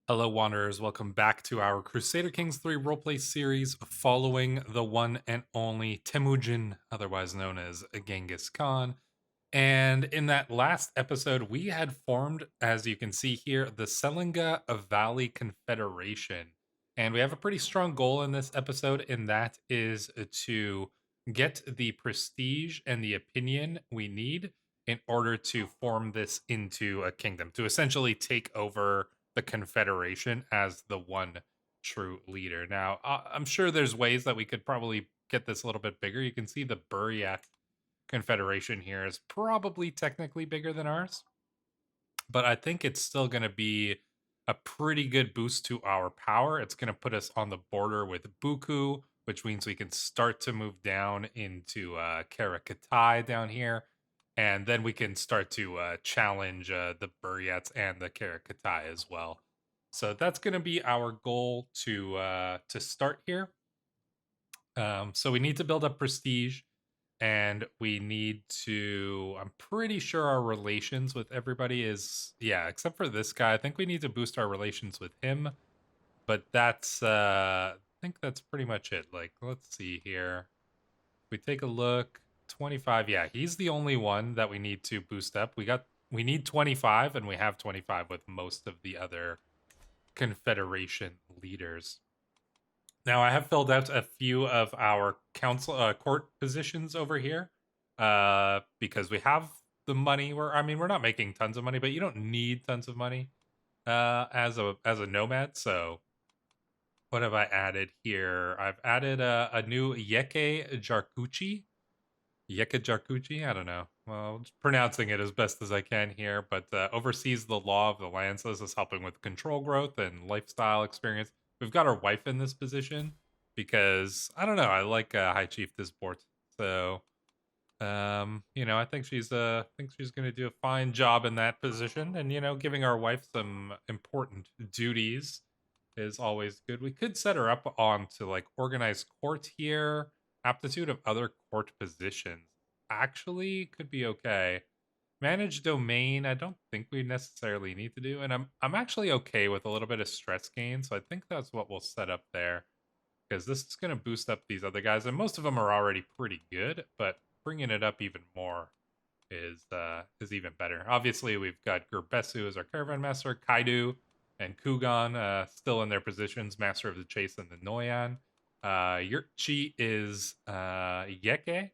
Hello, Wanderers. Welcome back to our Crusader Kings 3 roleplay series following the one and only Temujin, otherwise known as Ghengis Khan. And in that last episode, we had formed, as you can see here, the Selenga Valley Confederation. And we have a pretty strong goal in this episode, and that is to get the prestige and the opinion we need in order to form this into a kingdom, to essentially take over the Confederation as the one true leader. Now, I'm sure there's ways that we could probably get this a little bit bigger. You can see the Buryak Confederation here is probably technically bigger than ours, but I think it's still going to be a pretty good boost to our power. It's going to put us on the border with Buku, which means we can start to move down into KHAAAAAN down here, and then we can start to challenge the Buryats and the KHAAAAAN as well. So that's going to be our goal to start here. So we need to build up prestige, and we need to, I'm pretty sure our relations with everybody is, yeah, except for this guy. I think we need to boost our relations with him, but that's I think that's pretty much it. Like, let's see here. If we take a look, 25, yeah, he's the only one that we need to boost up. We need 25, and we have 25 with most of the other Confederation leaders. Now, I have filled out a few of our court positions over here because we have the money. We're not making tons of money, but you don't need tons of money as a nomad. So what have I added here? I've added a new Yeke Jarkuchi. Yeke Jarkuchi? I don't know. Well, just pronouncing it as best as I can here, but oversees the law of the land. So this is helping with control growth and lifestyle experience. We've got our wife in this position because I don't know. I like High Chief Disport, so I think she's going to do a fine job in that position, and giving our wife some important duties is always good. We could set her up on to like organize court here, aptitude of other court positions. Actually, could be okay. Manage domain, I don't think we necessarily need to do, and I'm actually okay with a little bit of stress gain, so I think that's what we'll set up there, because this is going to boost up these other guys, and most of them are already pretty good, but bringing it up even more is even better. Obviously, we've got Gerbesu as our caravan master, Kaidu and Kugan still in their positions, master of the chase and the Noyan. Yurchi is Yeke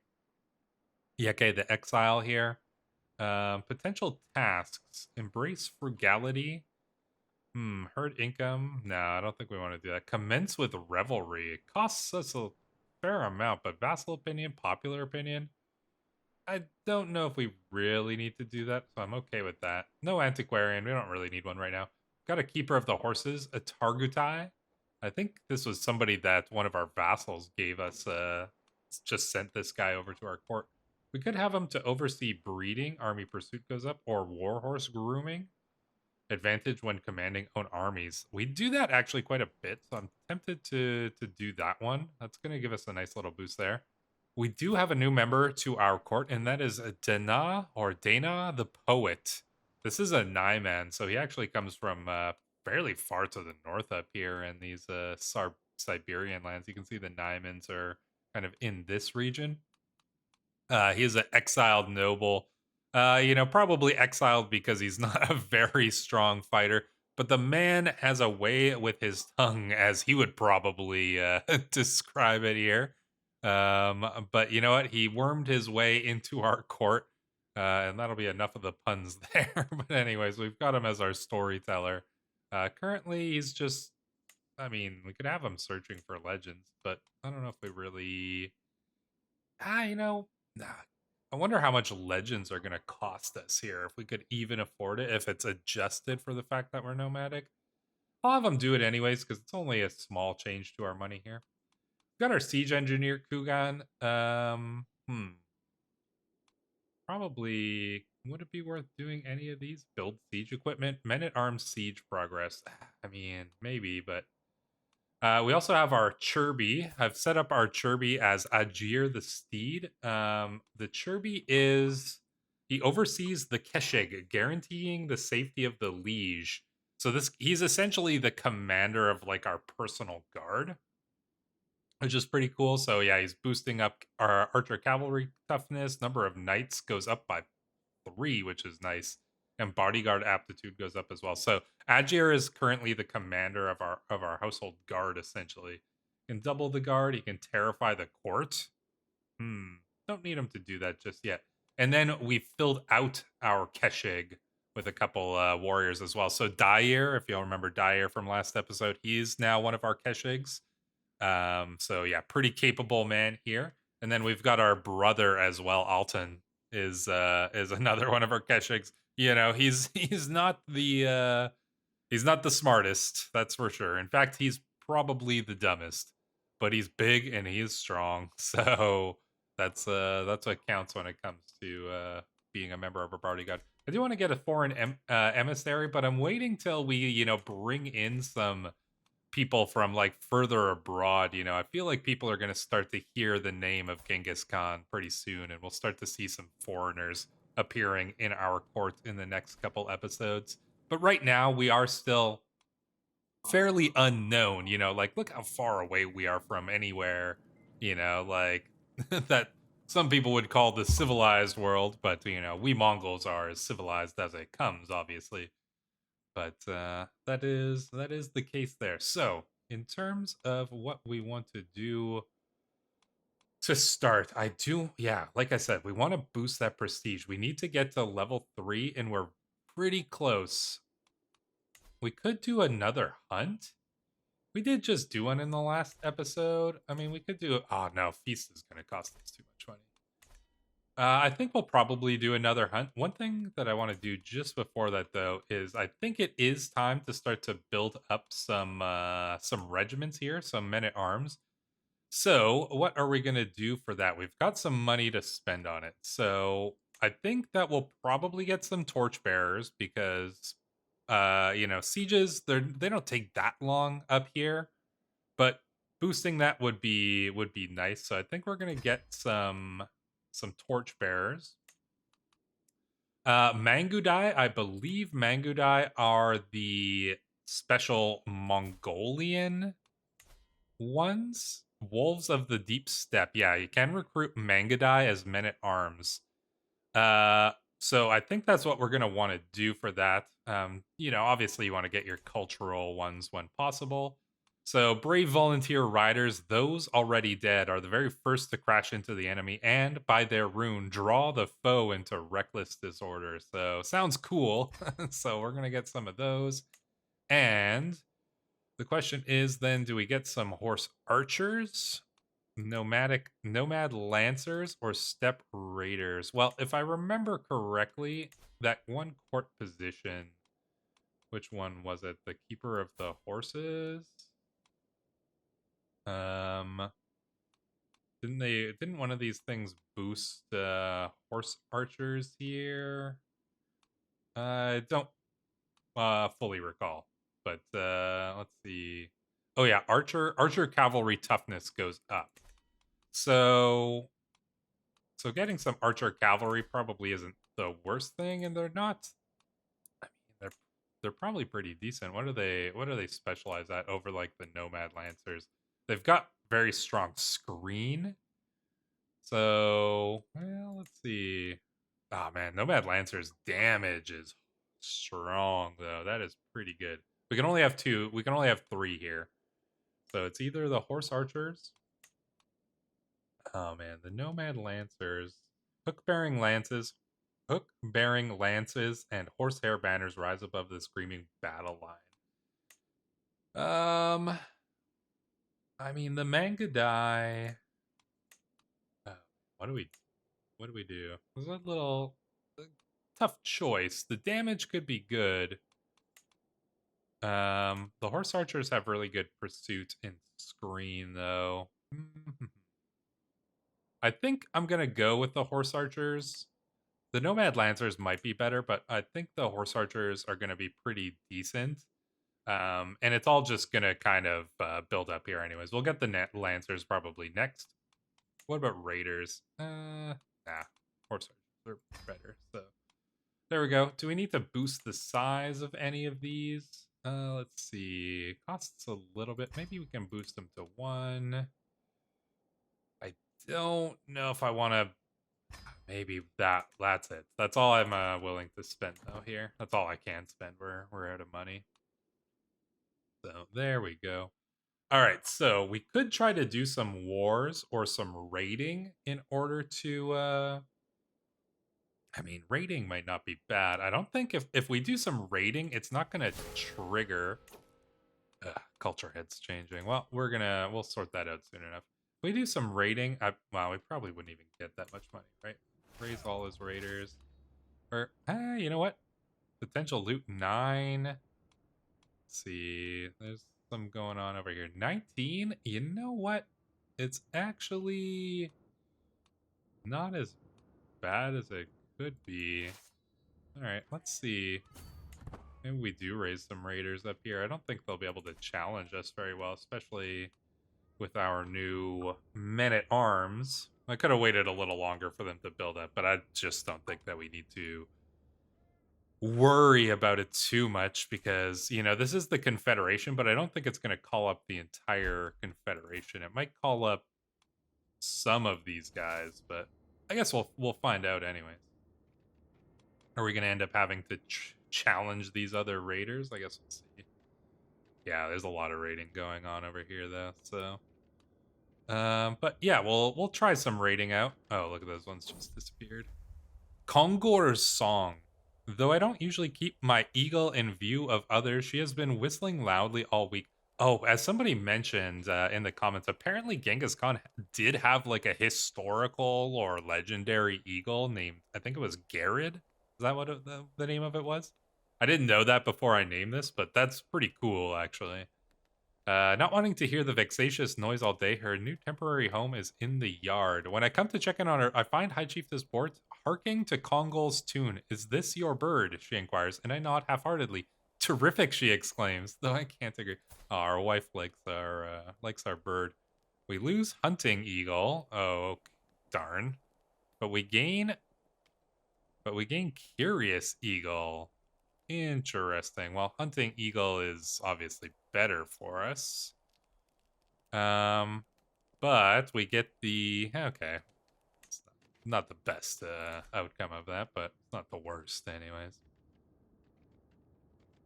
the exile here. Potential tasks: embrace frugality. Herd income. No, I don't think we want to do that. Commence with revelry. It costs us a fair amount, but vassal opinion, popular opinion. I don't know if we really need to do that, so I'm okay with that. No antiquarian. We don't really need one right now. Got a keeper of the horses, a Targutai. I think this was somebody that one of our vassals gave us. Just sent this guy over to our court. We could have him to oversee breeding, army pursuit goes up, or warhorse grooming. Advantage when commanding own armies. We do that actually quite a bit, so I'm tempted to do that one. That's going to give us a nice little boost there. We do have a new member to our court, and that is Dana the Poet. This is a Nyman, so he actually comes from fairly far to the north up here in these Siberian lands. You can see the Nymans are kind of in this region. He is an exiled noble. Probably exiled because he's not a very strong fighter. But the man has a way with his tongue, as he would probably describe it here. But you know what? He wormed his way into our court, and that'll be enough of the puns there. But anyways, we've got him as our storyteller. Currently, he's just, I mean, we could have him searching for legends, but I don't know if we really, nah. I wonder how much legends are going to cost us here, if we could even afford it, if it's adjusted for the fact that we're nomadic. I'll have them do it anyways, because it's only a small change to our money here. We've got our siege engineer, Kugan. Probably, would it be worth doing any of these? Build siege equipment, men-at-arms siege progress. I mean, maybe, but we also have our Chirby. I've set up our Chirby as Ajir the Steed. The Chirby he oversees the Keshig, guaranteeing the safety of the liege. So he's essentially the commander of like our personal guard, which is pretty cool. So yeah, he's boosting up our archer cavalry toughness. Number of knights goes up by 3, which is nice, and bodyguard aptitude goes up as well. So Agir is currently the commander of our household guard. Essentially, he can double the guard. He can terrify the court. Don't need him to do that just yet. And then we filled out our Keshig with a couple warriors as well. So Dair, if you'll remember Dair from last episode, he's now one of our Keshigs. So yeah, pretty capable man here. And then we've got our brother as well. Alton is another one of our Keshigs. You know, he's not the smartest, that's for sure. In fact, he's probably the dumbest, but he's big and he's strong. So that's what counts when it comes to being a member of a bodyguard. I do want to get a foreign emissary, but I'm waiting till we bring in some people from like further abroad. I feel like people are going to start to hear the name of Genghis Khan pretty soon, and we'll start to see some foreigners appearing in our court in the next couple episodes. But right now, we are still fairly unknown. Like look how far away we are from anywhere. Like that some people would call the civilized world, but we Mongols are as civilized as it comes, obviously. But that is the case there. So in terms of what we want to do to start, like I said, we want to boost that prestige. We need to get to level 3, and we're pretty close. We could do another hunt. We did just do one in the last episode. I mean, we could do. Oh no, feast is going to cost us too much money. I think we'll probably do another hunt. One thing that I want to do just before that, though, is I think it is time to start to build up some regiments here, some men at arms. So, what are we going to do for that? We've got some money to spend on it. So, I think that we'll probably get some torchbearers because, sieges they don't take that long up here, but boosting that would be nice. So, I think we're going to get some torchbearers. Mangudai, I believe Mangudai are the special Mongolian ones. Wolves of the Deep Steppe. Yeah, you can recruit Mangudai as men at arms. So I think that's what we're gonna want to do for that. Obviously you want to get your cultural ones when possible. So brave volunteer riders, those already dead, are the very first to crash into the enemy and, by their rune, draw the foe into reckless disorder. So sounds cool. So we're gonna get some of those. And the question is then, do we get some horse archers, nomad lancers, or steppe raiders? Well, if I remember correctly, that one court position, which one was it? The keeper of the horses? Didn't one of these things boost horse archers here? I don't fully recall, but let's see. Oh yeah, archer cavalry toughness goes up. So getting some archer cavalry probably isn't the worst thing, and they're not. I mean, they're probably pretty decent. What do they specialize at over like the nomad lancers? They've got very strong screen. So, well, let's see. Oh man, nomad lancers damage is strong though. That is pretty good. We can only have 2. We can only have 3 here. So it's either the horse archers. Oh man, the nomad lancers, hook-bearing lances, and horsehair banners rise above the screaming battle line. I mean the Mangudai. What do we do? There's a little tough choice. The damage could be good. The horse archers have really good pursuit and screen though. I think I'm gonna go with the horse archers. The nomad lancers might be better, but I think the horse archers are gonna be pretty decent. And it's all just gonna kind of build up here anyways. We'll get the lancers probably next. What about raiders? Horse archers are better. So there we go. Do we need to boost the size of any of these? Let's see. Costs a little bit. Maybe we can boost them to 1. I don't know if I want to. Maybe that's it. That's all I'm willing to spend though here. That's all I can spend. We're out of money. So there we go. All right, so we could try to do some wars or some raiding in order to I mean, raiding might not be bad. I don't think if we do some raiding, it's not going to trigger culture heads changing. Well, we'll sort that out soon enough. If we do some raiding, well, we probably wouldn't even get that much money, right? Raise all his raiders. Or you know what? Potential loot 9. Let's see. There's some going on over here. 19? You know what? It's actually not as bad as it could be. Alright, let's see. Maybe we do raise some raiders up here. I don't think they'll be able to challenge us very well, especially with our new men-at-arms. I could have waited a little longer for them to build up, but I just don't think that we need to worry about it too much because, you know, this is the Confederation, but I don't think it's going to call up the entire Confederation. It might call up some of these guys, but I guess we'll find out anyways. Are we going to end up having to challenge these other raiders? I guess we'll see. Yeah, there's a lot of raiding going on over here though, so but yeah, we'll try some raiding out. Oh, look at those ones just disappeared. Kongor's song. Though I don't usually keep my eagle in view of others, she has been whistling loudly all week. Oh, as somebody mentioned in the comments, apparently Genghis Khan did have like a historical or legendary eagle named, I think it was Garrod. Is that what the name of it was? I didn't know that before I named this, but that's pretty cool, actually. Not wanting to hear the vexatious noise all day, her new temporary home is in the yard. When I come to check in on her, I find High Chiefess board harking to Kongol's tune. Is this your bird? She inquires, and I nod half-heartedly. Terrific, she exclaims, though I can't agree. Oh, our wife likes our bird. We lose hunting eagle. Oh, darn. But we gain curious eagle. Interesting. Well, hunting eagle is obviously better for us. But we get the okay. It's not the best outcome of that, but it's not the worst, anyways.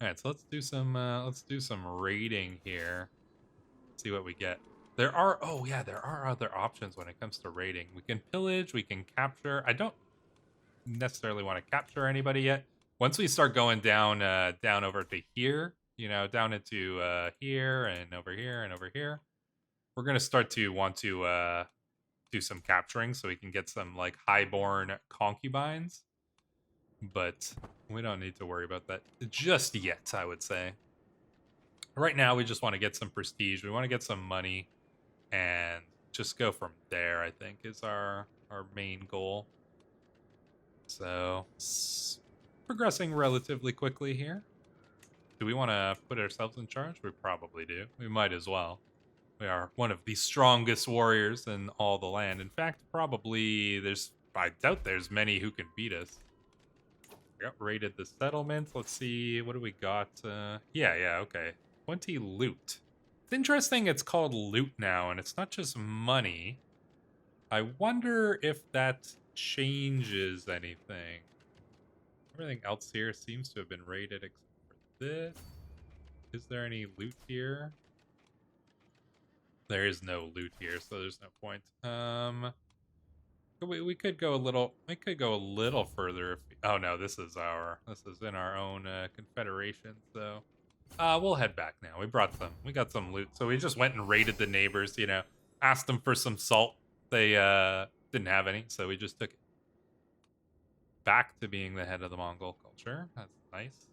All right, so let's do some raiding here. See what we get. There are other options when it comes to raiding. We can pillage, we can capture. I don't necessarily want to capture anybody yet. Once we start going down down over to here, you know, down into here and over here and over here, we're gonna start to want to do some capturing so we can get some like highborn concubines. But we don't need to worry about that just yet, I would say. Right now, we just want to get some prestige. We want to get some money and just go from there, I think, is our main goal. So, progressing relatively quickly here. Do we want to put ourselves in charge? We probably do. We might as well. We are one of the strongest warriors in all the land. In fact, probably I doubt there's many who can beat us. We got raided the settlements. Let's see, what do we got? Yeah, okay. 20 loot. It's interesting it's called loot now, and it's not just money. I wonder if that changes anything. Everything else here seems to have been raided except for this. Is there any loot here? There is no loot here, so there's no point. We could go a little. We could go a little further. Oh no, this is in our own confederation. So, we'll head back now. We got some loot. So we just went and raided the neighbors. You know, asked them for some salt. They didn't have any, so we just took it. Back to being the head of the Mongol culture. That's nice.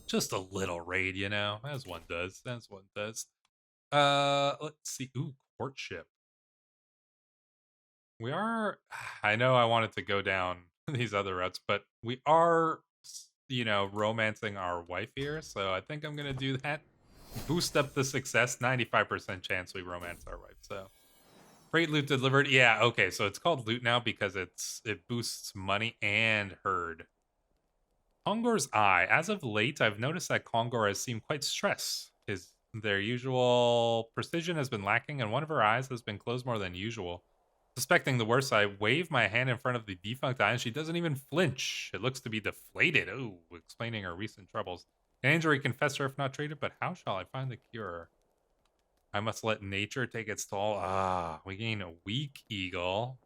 Just a little raid, you know, as one does. As one does. Let's see. Ooh, courtship. We are. I know I wanted to go down these other routes, but we are, you know, romancing our wife here. So I think I'm gonna do that. Boost up the success. 95% chance we romance our wife. So, freight loot delivered. Yeah. Okay. So it's called loot now because it boosts money and herd. Kongor's eye. As of late, I've noticed that Kongor has seemed quite stressed. Their usual precision has been lacking, and one of her eyes has been closed more than usual. Suspecting the worst, I wave my hand in front of the defunct eye, and she doesn't even flinch. It looks to be deflated. Oh, explaining her recent troubles. An injury can fester if not treated, but how shall I find the cure? I must let nature take its toll. Ah, we gain a weak eagle.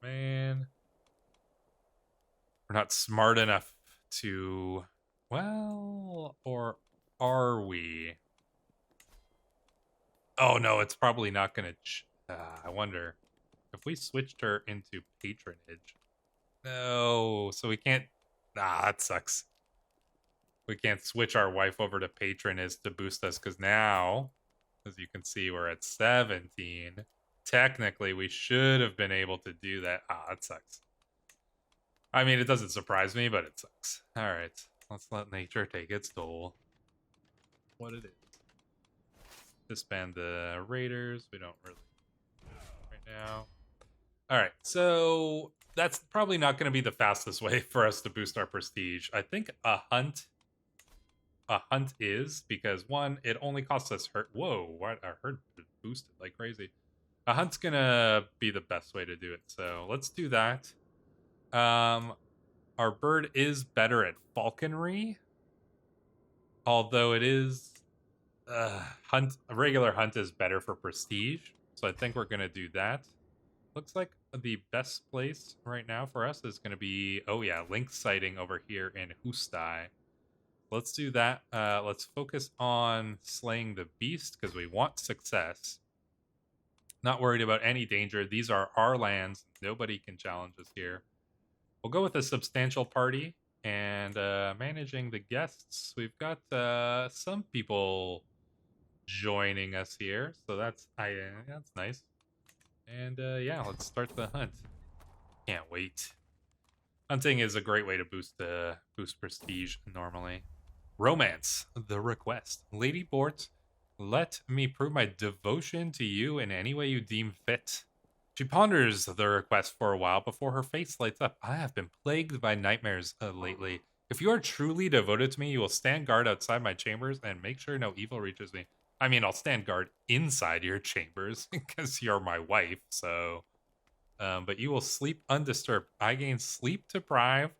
Man. We're not smart enough to... Well, or are we? Oh, no, it's probably not going to... I wonder. If we switched her into patronage... No, so we can't... Ah, that sucks. We can't switch our wife over to patronage to boost us, because now, as you can see, we're at 17. Technically, we should have been able to do that. Ah, that sucks. I mean, it doesn't surprise me, but it sucks. All right, let's let nature take its toll. What it is. Disband the raiders. We don't really right now. All right, so that's probably not going to be the fastest way for us to boost our prestige. I think a hunt is, because one, it only costs us hurt. Whoa, what? Our hurt boosted like crazy. A hunt's gonna be the best way to do it, so let's do that. Our bird is better at falconry, although it is a regular hunt is better for prestige, so I think we're gonna do that. Looks like the best place right now for us is gonna be, oh yeah, lynx sighting over here in Hustai. Let's do that. Let's focus on slaying the beast because we want success. Not worried about any danger. These are our lands. Nobody can challenge us here. We'll go with a substantial party. And managing the guests, we've got some people joining us here. So that's nice. And yeah, let's start the hunt. Can't wait. Hunting is a great way to boost prestige normally. Romance, the request. Lady Bort, let me prove my devotion to you in any way you deem fit. She ponders the request for a while before her face lights up. I have been plagued by nightmares lately. If you are truly devoted to me, you will stand guard outside my chambers and make sure no evil reaches me. I mean, I'll stand guard inside your chambers because you're my wife, so... but you will sleep undisturbed. I gain sleep deprived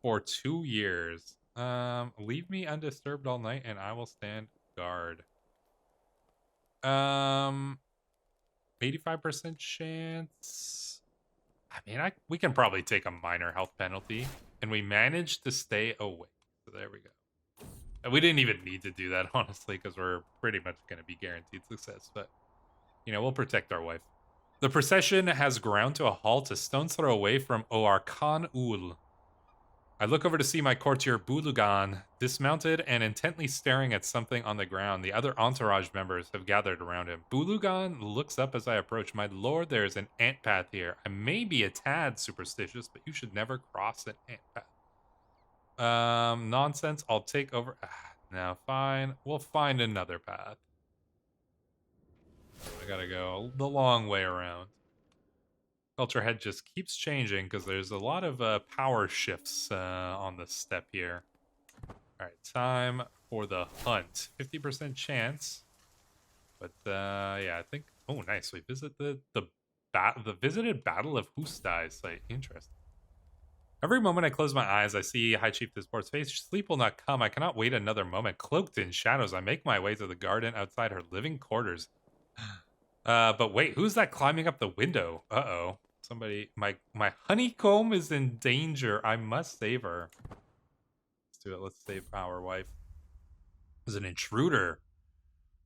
for 2 years. Leave me undisturbed all night and I will stand guard. 85% chance. I mean, we can probably take a minor health penalty. And we managed to stay awake. So there we go. And we didn't even need to do that, honestly, because we're pretty much going to be guaranteed success. But, you know, we'll protect our wife. The procession has ground to a halt a stone's throw away from Oar Khan Ul. I look over to see my courtier Bulugan dismounted and intently staring at something on the ground. The other entourage members have gathered around him. Bulugan looks up as I approach. My lord, there is an ant path here. I may be a tad superstitious, but you should never cross an ant path. Nonsense. I'll take over. No, fine. We'll find another path. I gotta go the long way around. Culture head just keeps changing because there's a lot of power shifts on the steppe here. All right, time for the hunt. 50% chance, but yeah, I think. Oh, nice. We visit the visited Battle of Hustai site. Interesting. Every moment I close my eyes, I see High Chief Disport's face. Sleep will not come. I cannot wait another moment. Cloaked in shadows, I make my way to the garden outside her living quarters. But wait, who's that climbing up the window? Uh-oh. Somebody, my honeycomb is in danger. I must save her. Let's do it. Let's save our wife. There's an intruder.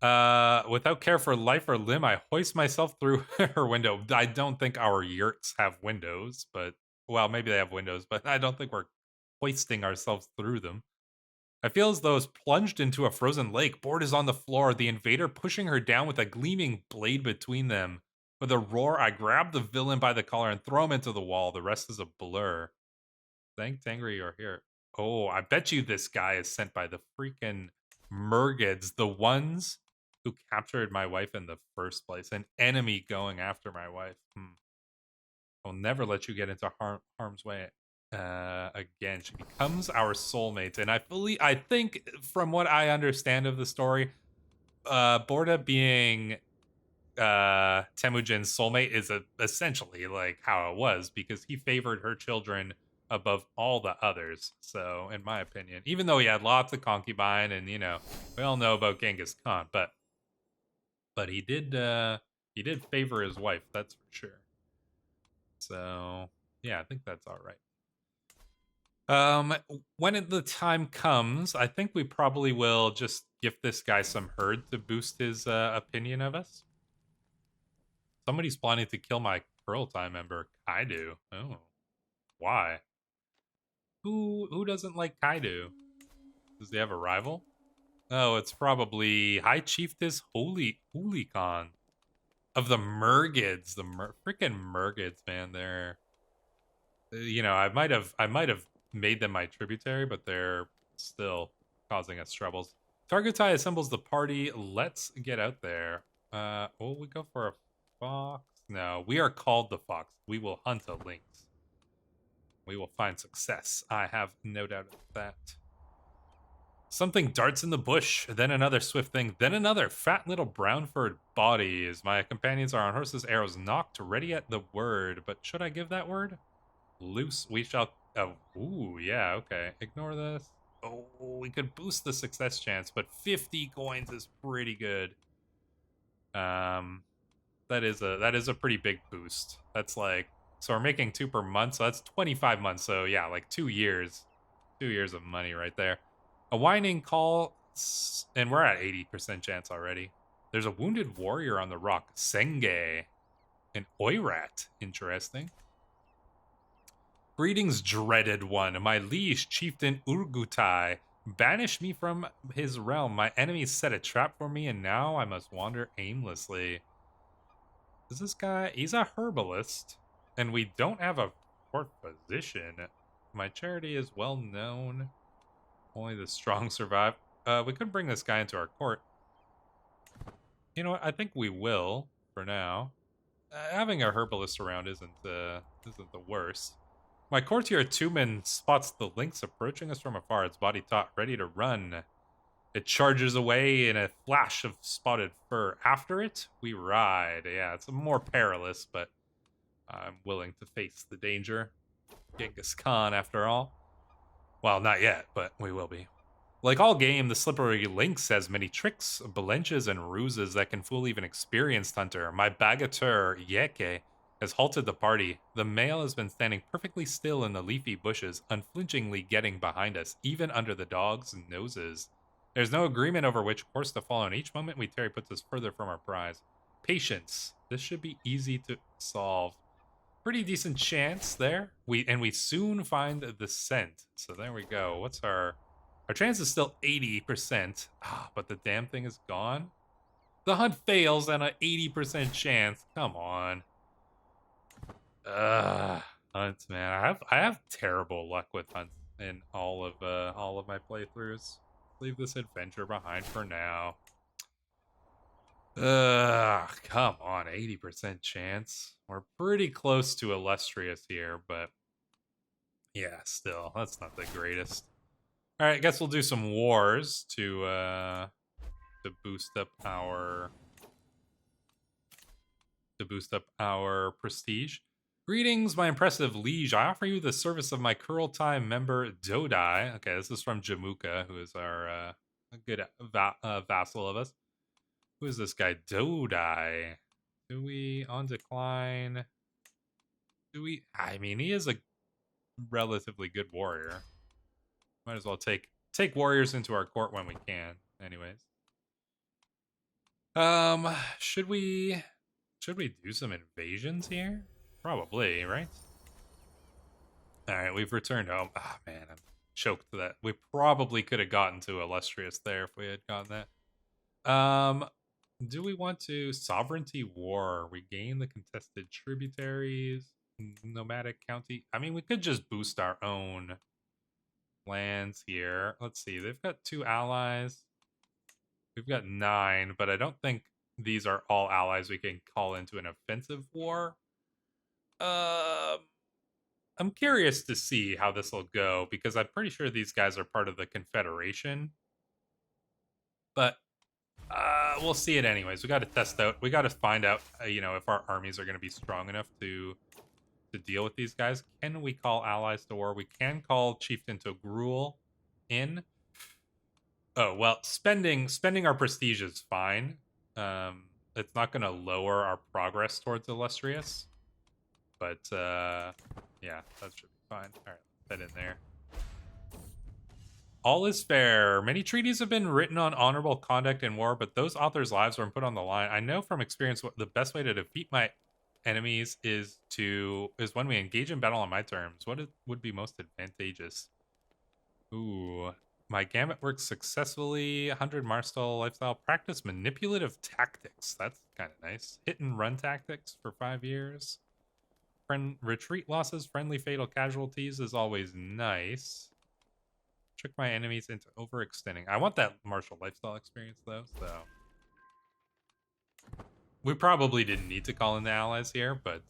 Without care for life or limb, I hoist myself through her window. I don't think our yurts have windows, but, well, maybe they have windows, but I don't think we're hoisting ourselves through them. I feel as though it's plunged into a frozen lake. Bort is on the floor, the invader pushing her down with a gleaming blade between them. With a roar, I grab the villain by the collar and throw him into the wall. The rest is a blur. Thanks, Angry, you're here. Oh, I bet you this guy is sent by the freaking Murgids, the ones who captured my wife in the first place. An enemy going after my wife. I'll never let you get into harm's way. Again, she becomes our soulmate, and I think from what I understand of the story, Borda being Temujin's soulmate is essentially like how it was, because he favored her children above all the others. So, in my opinion, even though he had lots of concubine, and we all know about Genghis Khan, but he did favor his wife, that's for sure. So, yeah, I think that's all right. When the time comes, I think we probably will just give this guy some herd to boost his opinion of us. Somebody's planning to kill my Time member, Kaido. Oh, why? Who doesn't like Kaido? Does he have a rival? Oh, it's probably High Chiefess Holy Khan of the Mergids. The freaking Mergids, man. They're I might have made them my tributary, but they're still causing us troubles. Targutai assembles the party. Let's get out there. Will we go for a fox? No, we are called the fox. We will hunt a lynx. We will find success. I have no doubt of that. Something darts in the bush, then another swift thing, then another fat little brown furred body. As my companions are on horses, arrows knocked, ready at the word. But should I give that word? Loose, we shall. Oh, ooh, yeah, okay. Ignore this. Oh, we could boost the success chance, but 50 coins is pretty good. That is a pretty big boost. That's like, so we're making 2 per month, so that's 25 months. So yeah, like 2 years. 2 years of money right there. A whining call, and we're at 80% chance already. There's a wounded warrior on the rock, Senge. An Oirat, interesting. Greetings, dreaded one. My liege, chieftain Urgutai, banished me from his realm. My enemies set a trap for me, and now I must wander aimlessly. Is this guy? He's a herbalist, and we don't have a court position. My charity is well known. Only the strong survive. We could bring this guy into our court. You know what? I think we will for now. Having a herbalist around isn't the worst. My courtier Tumen spots the lynx approaching us from afar, its body taut, ready to run. It charges away in a flash of spotted fur. After it, we ride. Yeah, it's more perilous, but I'm willing to face the danger. Genghis Khan, after all. Well, not yet, but we will be. Like all game, the slippery lynx has many tricks, blenches, and ruses that can fool even experienced hunter. My bagateur, Yeke, has halted the party. The male has been standing perfectly still in the leafy bushes, unflinchingly getting behind us, even under the dog's noses. There's no agreement over which course to follow, and each moment we tarry puts us further from our prize. Patience. This should be easy to solve. Pretty decent chance there. We soon find the scent. So there we go. What's our chance is still 80%. But the damn thing is gone. The hunt fails on an 80% chance. Come on. Hunts, man. I have terrible luck with hunts in all of my playthroughs. Leave this adventure behind for now. Come on, 80% chance. We're pretty close to illustrious here, but yeah, still, that's not the greatest. All right, I guess we'll do some wars to boost up our prestige. Greetings, my impressive liege. I offer you the service of my Time member Dodai. Okay, this is from Jamuka, who is our a good vassal of us. Who is this guy? Dodai. Do we on decline? Do we? I mean, he is a relatively good warrior. Might as well take warriors into our court when we can. Anyways. Should we do some invasions here? Probably, right? Alright, we've returned home. Ah, man, I'm choked to that. We probably could have gotten to Illustrious there if we had gotten that. Do we want to Sovereignty War? Regain the contested tributaries? Nomadic County? I mean, we could just boost our own lands here. Let's see, they've got 2 allies. We've got 9, but I don't think these are all allies we can call into an offensive war. I'm curious to see how this will go because I'm pretty sure these guys are part of the Confederation. But we'll see it anyways. We got to test out. We got to find out, you know, if our armies are going to be strong enough to deal with these guys. Can we call allies to war? We can call Chieftain Togrul in. Oh well, spending our prestige is fine. It's not going to lower our progress towards illustrious, but yeah, that should be fine. All right, put in there. All is fair. Many treaties have been written on honorable conduct in war, but those authors' lives were put on the line. I know from experience what the best way to defeat my enemies is when we engage in battle on my terms. What would be most advantageous? Ooh, my gambit works successfully. 100 Marstal lifestyle. Practice manipulative tactics. That's kind of nice. Hit and run tactics for 5 years. Retreat losses, friendly fatal casualties is always nice. Trick my enemies into overextending. I want that martial lifestyle experience though, so we probably didn't need to call in the allies here, but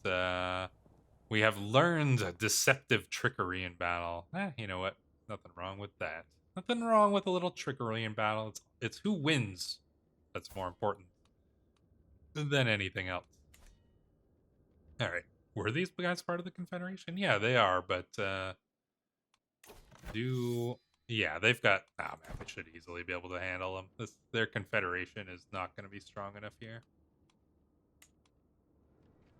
we have learned deceptive trickery in battle. You know what? Nothing wrong with that. Nothing wrong with a little trickery in battle. It's who wins that's more important than anything else. All right. Were these guys part of the Confederation? Yeah, they are, but yeah, they've got... Oh, man, we should easily be able to handle them. Their Confederation is not going to be strong enough here.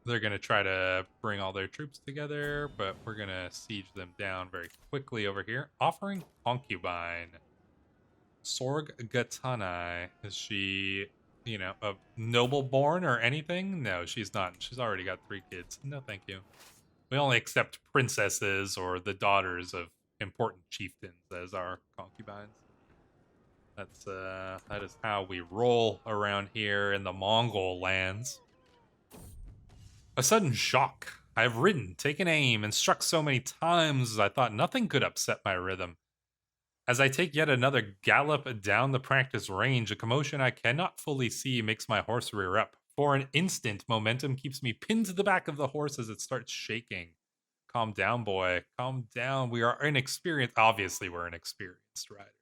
They're going to try to bring all their troops together, but we're going to siege them down very quickly over here. Offering concubine. Sorg Gatanai. Is she, you know, of noble born or anything? No, she's not. She's already got 3 kids. No, thank you. We only accept princesses or the daughters of important chieftains as our concubines. That is how we roll around here in the Mongol lands. A sudden shock. I have ridden, taken aim, and struck so many times I thought nothing could upset my rhythm. As I take yet another gallop down the practice range, a commotion I cannot fully see makes my horse rear up. For an instant, momentum keeps me pinned to the back of the horse as it starts shaking. Calm down, boy. Calm down. We are inexperienced. Obviously, we're an experienced rider.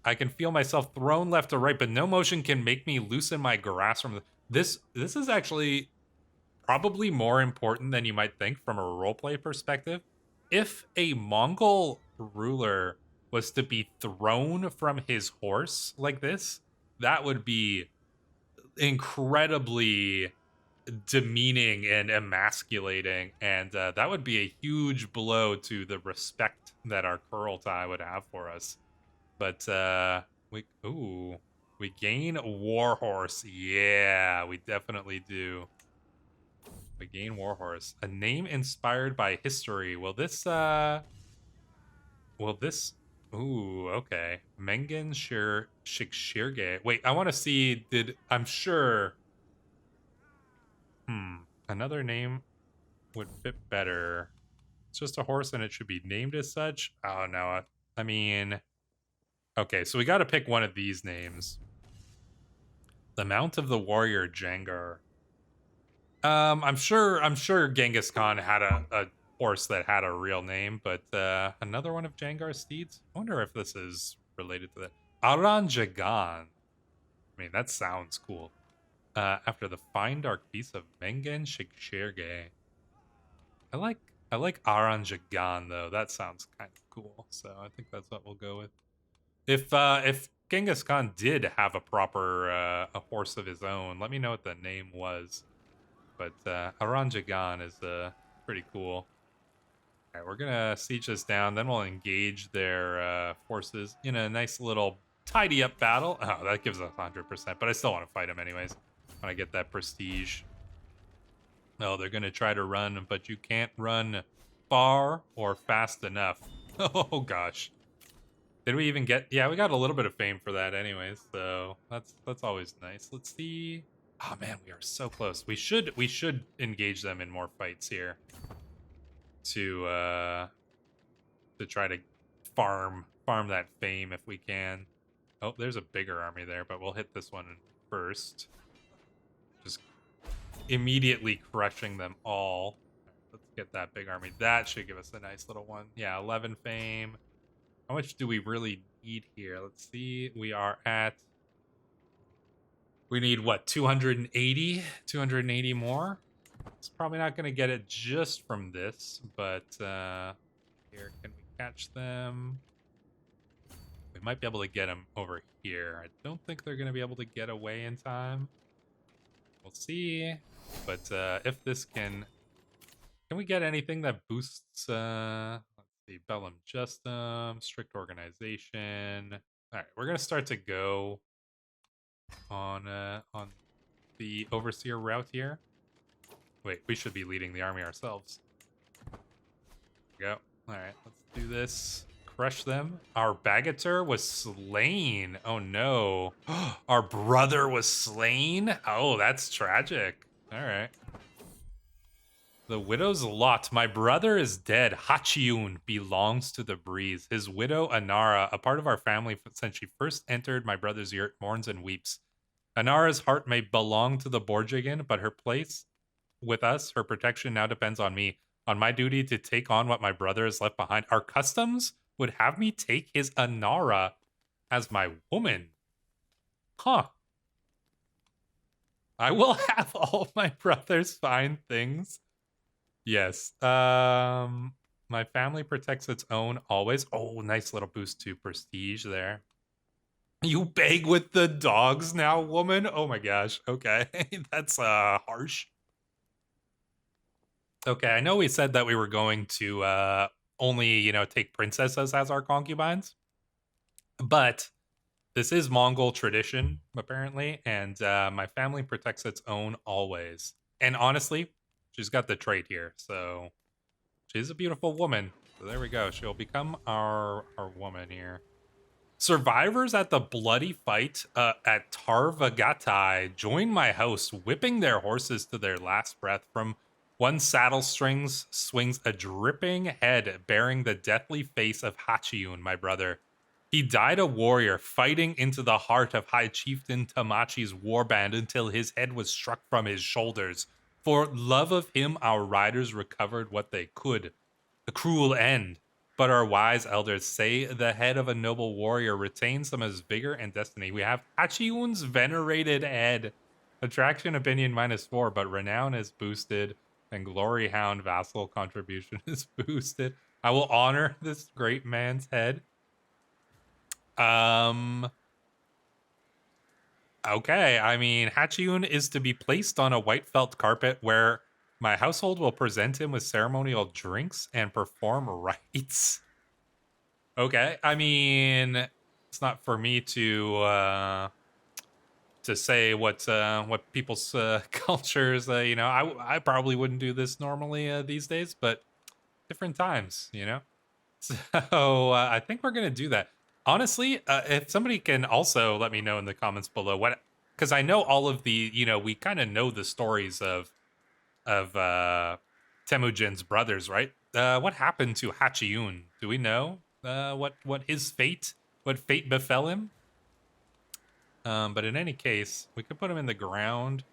I can feel myself thrown left to right, but no motion can make me loosen my grasp from the... This is actually probably more important than you might think from a roleplay perspective. If a Mongol ruler was to be thrown from his horse like this, that would be incredibly demeaning and emasculating, and that would be a huge blow to the respect that our Kurultai would have for us. But we gain Warhorse. Yeah, we definitely do. We gain Warhorse. A name inspired by history. Will this ooh, okay. Mengen Shikshirge. Wait, I want to see I'm sure another name would fit better. It's just a horse and it should be named as such. Oh no. I mean, okay, so we got to pick one of these names. The Mount of the Warrior Jangar. I'm sure Ghengis Khan had a horse that had a real name, but another one of Jangar's steeds? I wonder if this is related to that. Aranjagan. I mean, that sounds cool. After the fine dark piece of Mengen Shikshirge. I like Aranjagan though. That sounds kind of cool. So I think that's what we'll go with. If Genghis Khan did have a proper a horse of his own, let me know what the name was. But Aranjagan is pretty cool. All right, we're gonna siege this down, then we'll engage their forces in a nice little tidy up battle. Oh, that gives us 100%, but I still want to fight them anyways. When I get that prestige. Oh, they're gonna try to run, but you can't run far or fast enough. Oh gosh. Did we even get... Yeah, we got a little bit of fame for that anyways, so that's always nice. Let's see... Oh man, we are so close. We should engage them in more fights here to try to farm that fame if we can. Oh, there's a bigger army there, but we'll hit this one first. Just immediately crushing them all. Let's Get that big army. That should give us a nice little one. Yeah, 11 fame. How much do we really need here? Let's see. We are at... We need, what, 280? 280 more? It's probably not going to get it just from this, but here, can we catch them? We might be able to get them over here. I don't think they're going to be able to get away in time. We'll see. But if this can we get anything that boosts, let's see, Bellum Justum, Strict Organization. All right, we're going to start to go on the Overseer route here. Wait, we should be leading the army ourselves. There we go. All right, let's do this. Crush them. Our Bagator was slain. Oh no. Our brother was slain? Oh, that's tragic. All right. The widow's lot. My brother is dead. Hachiun belongs to the breeze. His widow, Anara, a part of our family since she first entered my brother's yurt, mourns and weeps. Anara's heart may belong to the Borjigin, but her place with us, her protection now depends on me, on my duty to take on what my brother has left behind. Our customs would have me take his Anara as my woman. Huh. I will have all my brother's fine things. Yes. My family protects its own always. Oh, nice little boost to prestige there. You beg with the dogs now, woman? Oh my gosh. Okay. That's harsh. Okay, I know we said that we were going to only, you know, take princesses as our concubines. But this is Mongol tradition, apparently, and my family protects its own always. And honestly, she's got the trait here, so she's a beautiful woman. So there we go. She'll become our woman here. Survivors at the bloody fight at Tarvagatai join my house, whipping their horses to their last breath. From one saddle strings swings a dripping head bearing the deathly face of Hachiun, my brother. He died a warrior, fighting into the heart of High Chieftain Tamachi's warband until his head was struck from his shoulders. For love of him, our riders recovered what they could. A cruel end. But our wise elders say the head of a noble warrior retains some of his vigor and destiny. We have Hachiun's venerated head. Attraction opinion -4, but renown is boosted, and glory hound vassal contribution is boosted. I will honor this great man's head. Okay, I mean, Hachiun is to be placed on a white felt carpet where my household will present him with ceremonial drinks and perform rites. Okay, I mean, it's not for me to say what people's cultures. You know, I probably wouldn't do this normally these days, but different times, you know. So I think we're gonna do that. Honestly, if somebody can also let me know in the comments below what, because I know all of the, you know, we kind of know the stories of Temujin's brothers, right? What happened to Hachiun? Do we know what his fate, what fate befell him? But in any case, we could put him in the ground.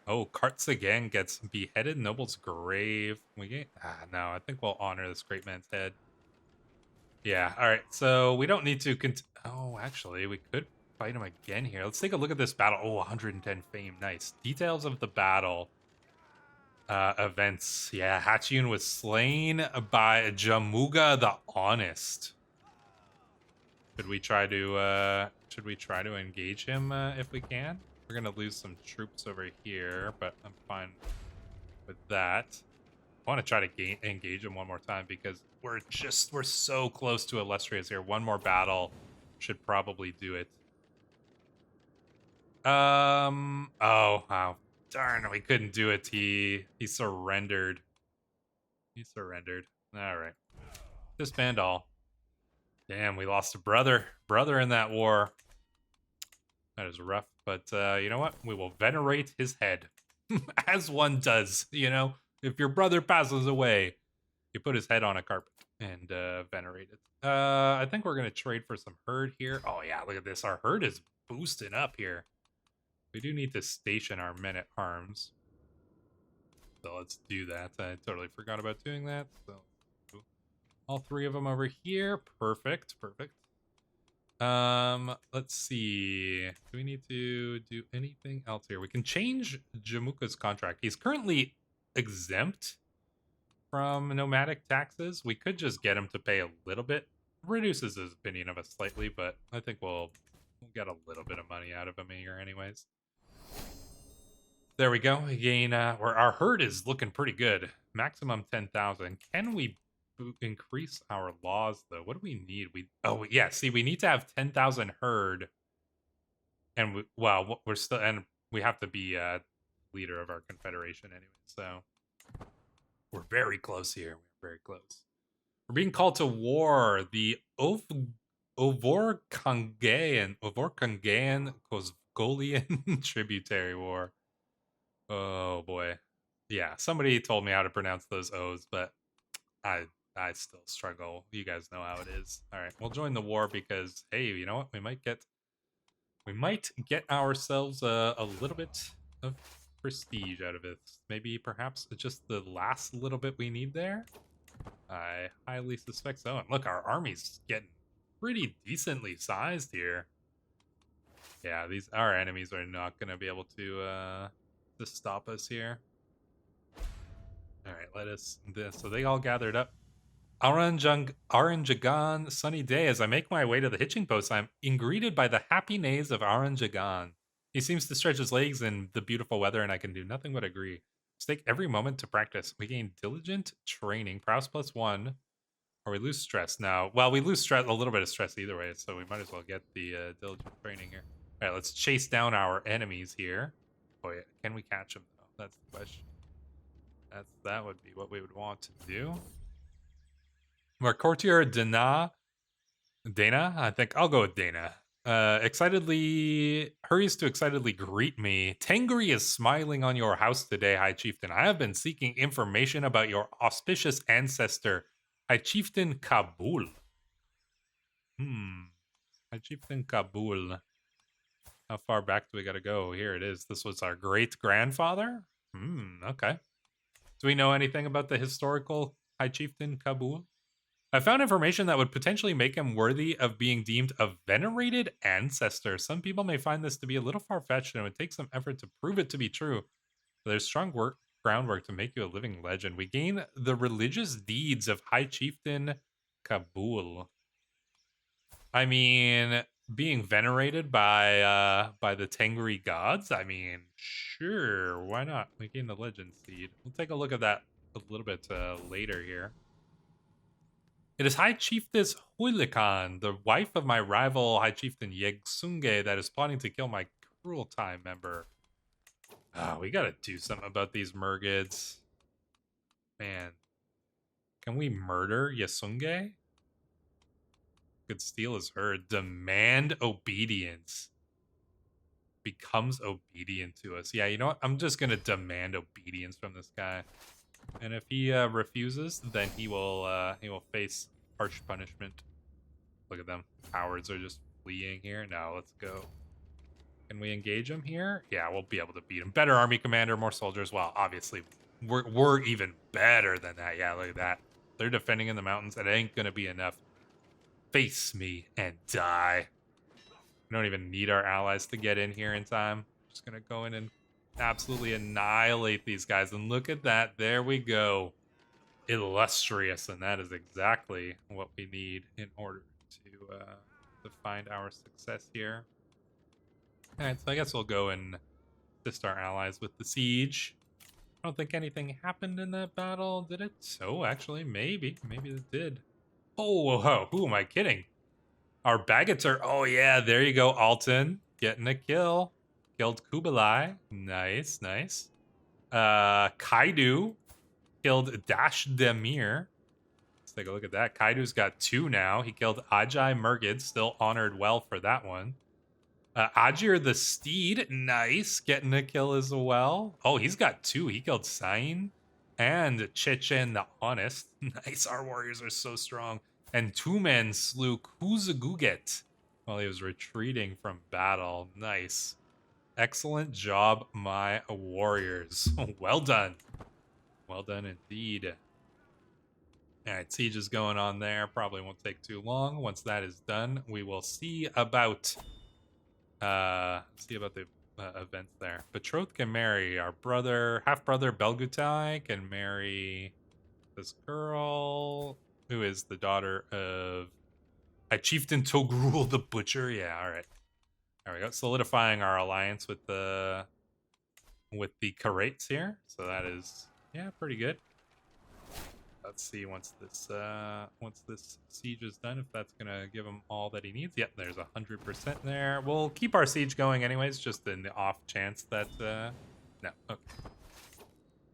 Oh, Kartsagang gets beheaded. Noble's grave. We get no. I think we'll honor this great man's head. Yeah. All right. So we don't need to. Oh, actually, we could fight him again here. Let's take a look at this battle. Oh, 110 fame. Nice. Details of the battle. Events. Yeah, Hachiun was slain by Jamuga the Honest. Should we try to engage him if we can? We're gonna lose some troops over here, but I'm fine with that. I want to try to engage him one more time because we're so close to Illustrious here. One more battle should probably do it. Oh wow. Darn, we couldn't do it. He surrendered. He surrendered. All right. Disband all. Damn, we lost a brother in that war. That is rough, but you know what? We will venerate his head. As one does, you know? If your brother passes away, you put his head on a carpet and venerate it. I think we're going to trade for some herd here. Oh yeah, look at this. Our herd is boosting up here. We do need to station our men at arms. So let's do that. I totally forgot about doing that. So all 3 of them over here. Perfect. Perfect. Let's see. Do we need to do anything else here? We can change Jamuka's contract. He's currently exempt from nomadic taxes. We could just get him to pay a little bit. Reduces his opinion of us slightly, but I think we'll get a little bit of money out of him here anyways. There we go. Again, where our herd is looking pretty good. Maximum 10,000. Can we increase our laws though? What do we need? Oh yeah, see, we need to have 10,000 herd, and we're still, and we have to be leader of our confederation anyway. So we're very close here. We're very close. We're being called to war. The Ovorkangayan Kozgolian tributary war. Oh boy. Yeah, somebody told me how to pronounce those O's, but I still struggle. You guys know how it is. All right, we'll join the war because hey, you know what? We might get ourselves a little bit of prestige out of it. Maybe perhaps just the last little bit we need there. I highly suspect so. And look, our army's getting pretty decently sized here. Yeah, our enemies are not going to be able to stop us here. All right, so they all gathered up. Aranjagan, sunny day. As I make my way to the hitching post, I'm greeted by the happy neighs of Aranjagan. He seems to stretch his legs in the beautiful weather, and I can do nothing but agree. Let's take every moment to practice. We gain diligent training, prowess +1, or we lose stress. Now, well, we lose stress, a little bit of stress either way, so we might as well get the diligent training here. All right, let's chase down our enemies here. Oh yeah, can we catch them though? That's the question. That would be what we would want to do. Our courtier Dana, I think I'll go with Dana. Hurries to excitedly greet me. Tengri is smiling on your house today, High Chieftain. I have been seeking information about your auspicious ancestor, High Chieftain Kabul. High Chieftain Kabul. How far back do we gotta go? Here it is. This was our great-grandfather? Okay. Do we know anything about the historical High Chieftain Kabul? I found information that would potentially make him worthy of being deemed a venerated ancestor. Some people may find this to be a little far-fetched, and it would take some effort to prove it to be true. But there's strong groundwork to make you a living legend. We gain the religious deeds of High Chieftain Kabul. I mean, being venerated by the Tengri gods? I mean, sure, why not? We gain the legend seed. We'll take a look at that a little bit later here. It is High Chiefess Huilikan, the wife of my rival High Chieftain Yegsunge, that is plotting to kill my cruel time member. We gotta do something about these Murgids. Man. Can we murder Yesunge? Could steal his herd. Demand obedience. Becomes obedient to us. Yeah, you know what? I'm just gonna demand obedience from this guy. And if he refuses, then he will face harsh punishment. Look at them. Cowards are just fleeing here. Now let's go. Can we engage him here? Yeah, we'll be able to beat him. Better army commander, more soldiers. Well, obviously, we're even better than that. Yeah, look at that. They're defending in the mountains. It ain't gonna be enough. Face me and die. We don't even need our allies to get in here in time. Just gonna go in and absolutely annihilate these guys. And look at that. There we go. Illustrious. And that is exactly what we need in order to find our success here. All right, so I guess we'll go and assist our allies with the siege. I don't think anything happened in that battle, did it? Oh, actually, maybe. Maybe it did. Oh, who am I kidding? Our Baggots are... Oh, yeah, there you go, Alton. Getting a kill. Killed Kublai. Nice, nice. Kaidu killed Dash Demir. Let's take a look at that. Kaidu's got 2 now. He killed Ajay Murgid. Still honored well for that one. Ajir the Steed. Nice. Getting a kill as well. Oh, he's got 2. He killed Sain and Chechen the Honest. Nice. Our warriors are so strong. And 2 men slew Kuzaguget while he was retreating from battle. Nice. Excellent job, my warriors. Well done. Well done indeed. Alright, siege is going on there. Probably won't take too long. Once that is done, we will see about the events there. Betrothed can marry our brother, half-brother Belgutai can marry this girl, who is the daughter of a chieftain Togrul the Butcher. Yeah, alright. There we go. Solidifying our alliance with the Karates here. So that is, yeah, pretty good. Let's see once this siege is done, if that's gonna give him all that he needs. Yep, there's 100% there. We'll keep our siege going anyways, just in the off chance that no. Okay.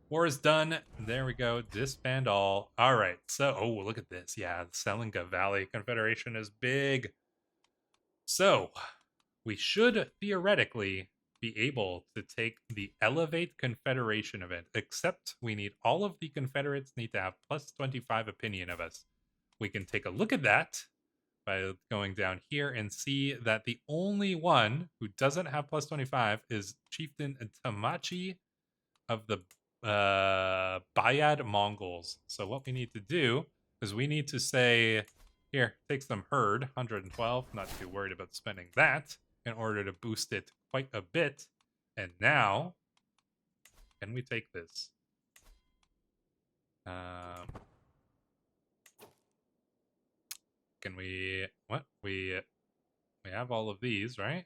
War is done. There we go. Disband all. All right. So, oh, look at this. Yeah, the Selenga Valley Confederation is big. So, we should theoretically be able to take the Elevate Confederation event, except we need all of the Confederates need to have plus 25 opinion of us. We can take a look at that by going down here and see that the only one who doesn't have plus 25 is Chieftain Tamachi of the Bayad Mongols. So what we need to do is we need to say, here, take some herd, 112, not too worried about spending that, in order to boost it quite a bit. And now, can we take this? Can we, what? We have all of these, right?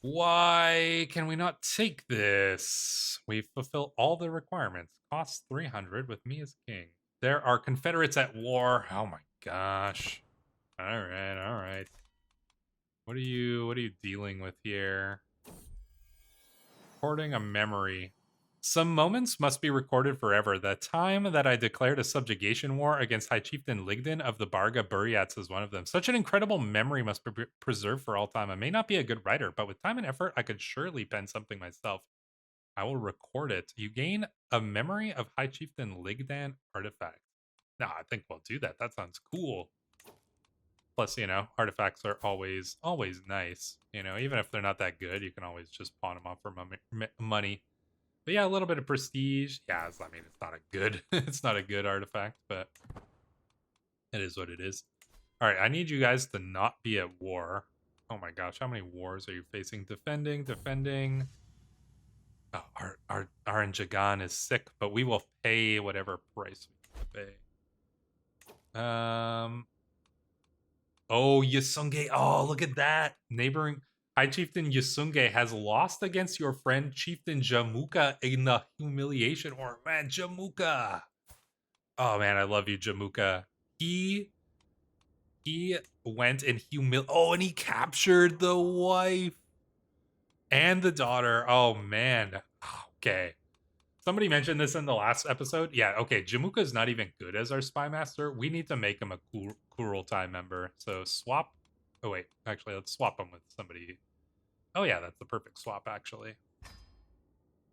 Why can we not take this? We fulfill all the requirements. Costs 300 with me as king. There are Confederates at war. Oh my gosh. All right, all right. What are you dealing with here? Recording a memory. Some moments must be recorded forever. The time that I declared a subjugation war against High Chieftain Ligden of the Barga Buryats is one of them. Such an incredible memory must be preserved for all time. I may not be a good writer, but with time and effort, I could surely pen something myself. I will record it. You gain a memory of High Chieftain Ligdan artifact. No, I think we'll do that. That sounds cool. Plus, you know, artifacts are always nice. You know, even if they're not that good, you can always just pawn them off for money. But yeah, a little bit of prestige. Yeah, I mean, it's not a good, it's not a good artifact, but it is what it is. All right, I need you guys to not be at war. Oh my gosh, how many wars are you facing? Defending. Oh, our Jagan is sick, but we will pay whatever price we have to pay. Oh, Yasunge. Oh, look at that. Neighboring High Chieftain Yasunge has lost against your friend Chieftain Jamuka in the humiliation war. Man, Jamuka. Oh man, I love you, Jamuka. He went and and he captured the wife and the daughter. Oh man. Okay. Somebody mentioned this in the last episode. Yeah, okay, Jamuka is not even good as our spy master. We need to make him a Kurultai member. So swap. Oh wait, actually, let's swap him with somebody. Oh yeah, that's the perfect swap, actually.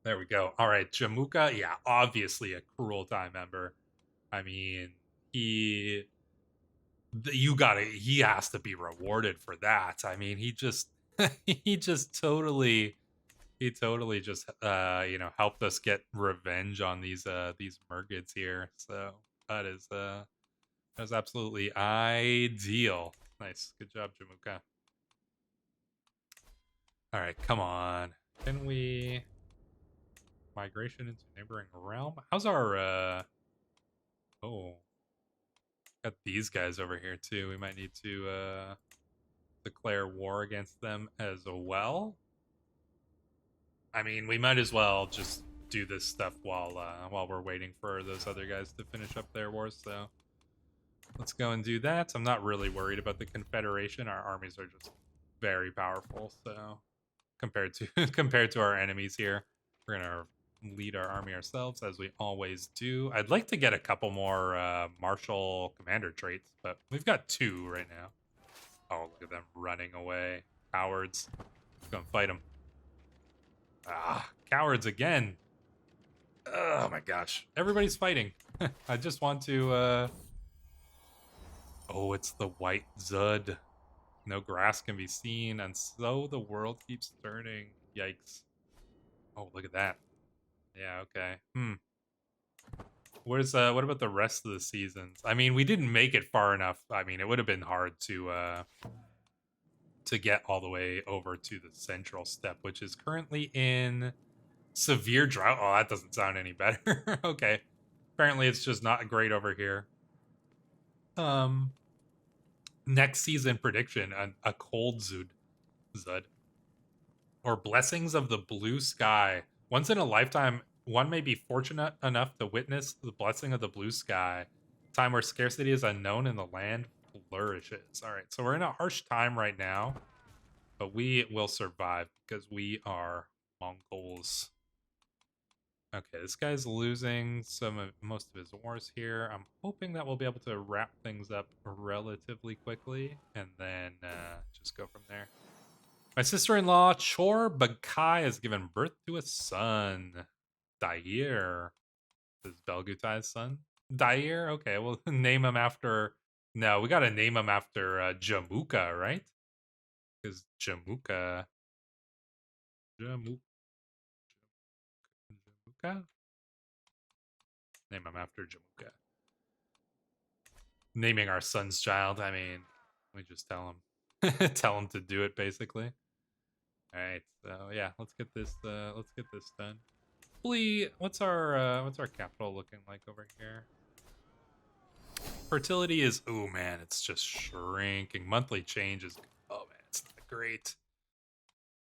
There we go. All right, Jamuka. Yeah, obviously a Kurultai member. I mean, he has to be rewarded for that. I mean, he totally just helped us get revenge on these mergids here. So that is absolutely ideal. Nice, good job, Jamuka. All right, come on. Can we migration into neighboring realm? How's our oh, got these guys over here too. We might need to declare war against them as well. I mean, we might as well just do this stuff while we're waiting for those other guys to finish up their wars. So let's go and do that. I'm not really worried about the Confederation. Our armies are just very powerful. So compared to our enemies here, we're gonna lead our army ourselves as we always do. I'd like to get a couple more martial commander traits, but we've got 2 right now. Oh, look at them running away, cowards. Let's go and fight them. Ah, cowards again. Oh my gosh. Everybody's fighting. I just want to, Oh, it's the white Zud. No grass can be seen, and so the world keeps turning. Yikes. Oh, look at that. Yeah, okay. What about the rest of the seasons? I mean, we didn't make it far enough. I mean, it would have been hard to get all the way over to the central steppe, which is currently in severe drought. Oh, that doesn't sound any better. Okay. Apparently it's just not great over here. Next season prediction, a cold Zud. Or blessings of the blue sky. Once in a lifetime, one may be fortunate enough to witness the blessing of the blue sky. Time where scarcity is unknown and the land flourishes. All right, so we're in a harsh time right now, but we will survive because we are Mongols. Okay, this guy's losing most of his wars here. I'm hoping that we'll be able to wrap things up relatively quickly and then just go from there. My sister-in-law, Chor Bakai, has given birth to a son. Dair. Is Belgutai's son? Dair? Okay, we'll name him after... No, we gotta name him after Jamuka, right? Because Jamuka... Jamuka? Name him after Jamuka. Naming our son's child, I mean... We just tell him. Tell him to do it, basically. Alright, so yeah, let's get this done. What's our capital looking like over here? Fertility is, oh man, it's just shrinking. Monthly change is, oh man, it's not great.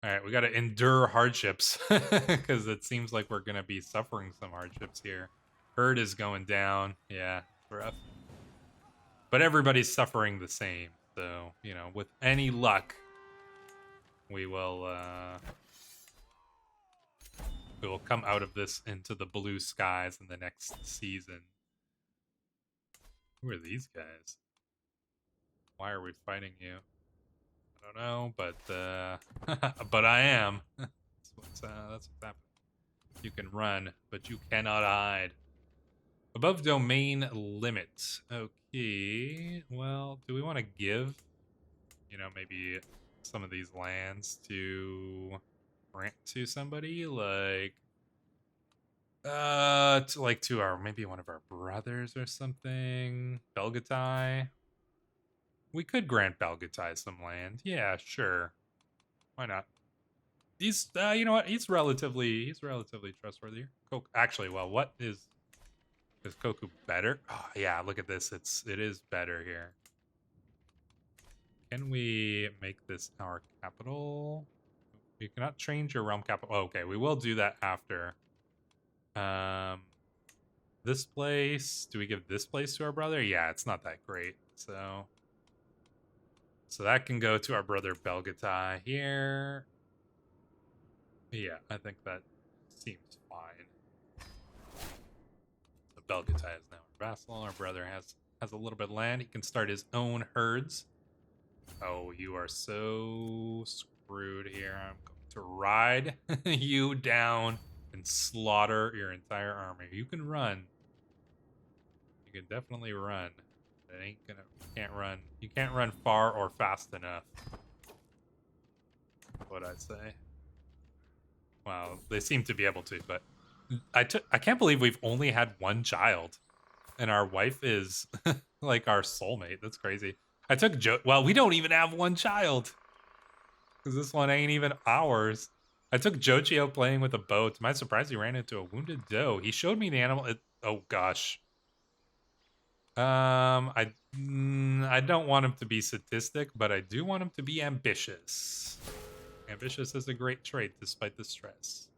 All right, we got to endure hardships because it seems like we're gonna be suffering some hardships here. Herd is going down, yeah, rough. But everybody's suffering the same, so you know, with any luck, we will come out of this into the blue skies in the next season. Who are these guys? Why are we fighting you? I don't know, but but I am. That's what's happening. You can run, but you cannot hide. Above domain limit. Okay. Well, do we want to give, you know, maybe some of these lands to rent to somebody to our maybe one of our brothers or something? Belgatai. We could grant Belgatai some land. Yeah, sure. Why not? He's you know what? He's relatively trustworthy. Actually, well, what is Koku better? Oh, yeah, look at this. It is better here. Can we make this our capital? You cannot change your realm capital. Oh, okay, we will do that after. This place. Do we give this place to our brother? Yeah, it's not that great. So that can go to our brother Belgatai here. Yeah, I think that seems fine. So Belgatai is now our vassal. Our brother has a little bit of land. He can start his own herds. Oh, you are so screwed here. I'm going to ride you down and slaughter your entire army. You can run. You can definitely run. It ain't gonna... Can't run. You can't run far or fast enough. What I'd say. Well, they seem to be able to, but I can't believe we've only had one child, and our wife is like our soulmate. That's crazy. I took well, we don't even have one child because this one ain't even ours. I took Jochio playing with a bow. To my surprise, he ran into a wounded doe. He showed me the animal. Oh gosh. I don't want him to be sadistic, but I do want him to be ambitious. Ambitious is a great trait, despite the stress.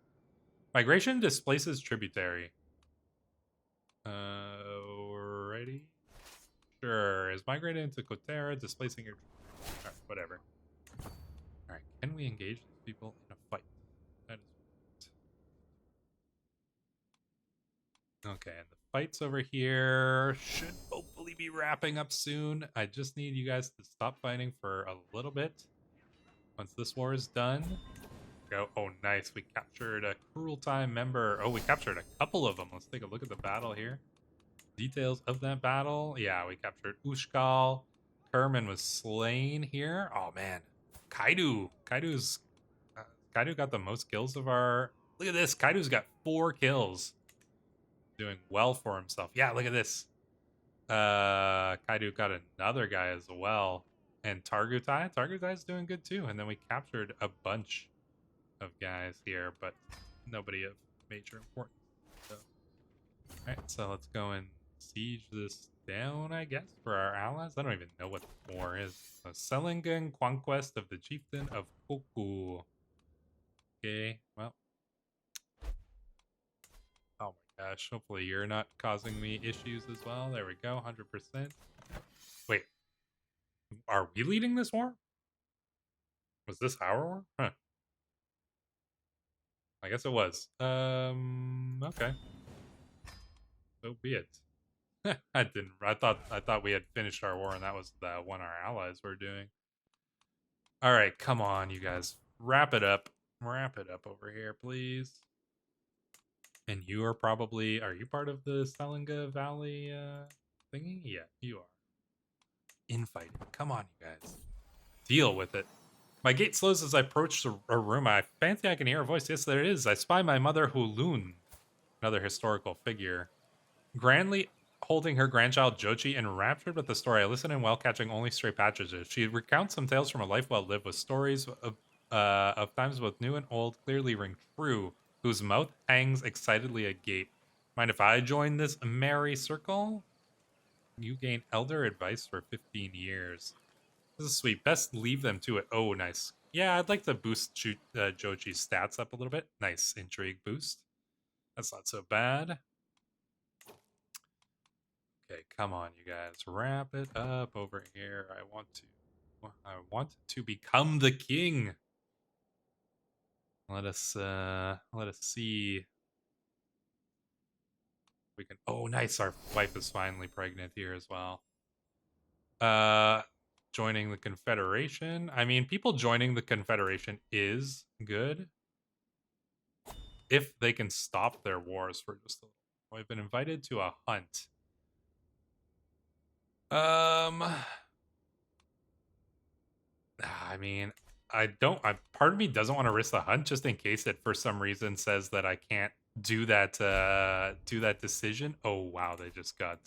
Migration displaces tributary. Alrighty. Sure. Is migrating into Kotera displacing your... Alright, whatever. Alright, can we engage these people in a fight? That is... Okay, and the fights over here should hopefully be wrapping up soon. I just need you guys to stop fighting for a little bit. Once this war is done... Go. Oh, nice. We captured a Crueltime member. Oh, we captured a couple of them. Let's take a look at the battle here. Details of that battle. Yeah, we captured Ushkal. Kerman was slain here. Oh, man. Kaidu. Kaidu got the most kills of our Look at this. Kaido's got 4 kills. Doing well for himself. Yeah, look at this. Kaido got another guy as well. And Targutai's doing good too. And then we captured a bunch of guys here, but nobody of major importance. So, alright, so let's go and siege this down, I guess, for our allies. I don't even know what the war is. A Selingan conquest of the chieftain of Koku. Okay, well. Oh my gosh, hopefully you're not causing me issues as well. There we go, 100%. Wait, are we leading this war? Was this our war? Huh. I guess it was. Okay. So be it. I didn't. I thought we had finished our war, and that was the one our allies were doing. All right, come on, you guys, wrap it up. Wrap it up over here, please. And you are probably. Are you part of the Salinga Valley thingy? Yeah, you are. Infighting. Come on, you guys. Deal with it. My gate slows as I approach a room. I fancy I can hear a voice. Yes, there it is. I spy my mother, Hulun, another historical figure. Grandly holding her grandchild Jochi, enraptured with the story. I listen in well, catching only stray passages. She recounts some tales from a life well lived, with stories of times both new and old clearly ring true, whose mouth hangs excitedly agape. Mind if I join this merry circle? You gain elder advice for 15 years. This is sweet. Best leave them to it. Oh, nice. Yeah, I'd like to boost Jochi's stats up a little bit. Nice intrigue boost. That's not so bad. Okay, come on, you guys. Wrap it up over here. I want to become the king. Let us see. We can. Oh, nice. Our wife is finally pregnant here as well. Joining the Confederation. I mean, people joining the Confederation is good if they can stop their wars for just a little. I've been invited to a hunt. I mean, part of me doesn't want to risk the hunt just in case it for some reason says that I can't do that decision. Oh wow, they just got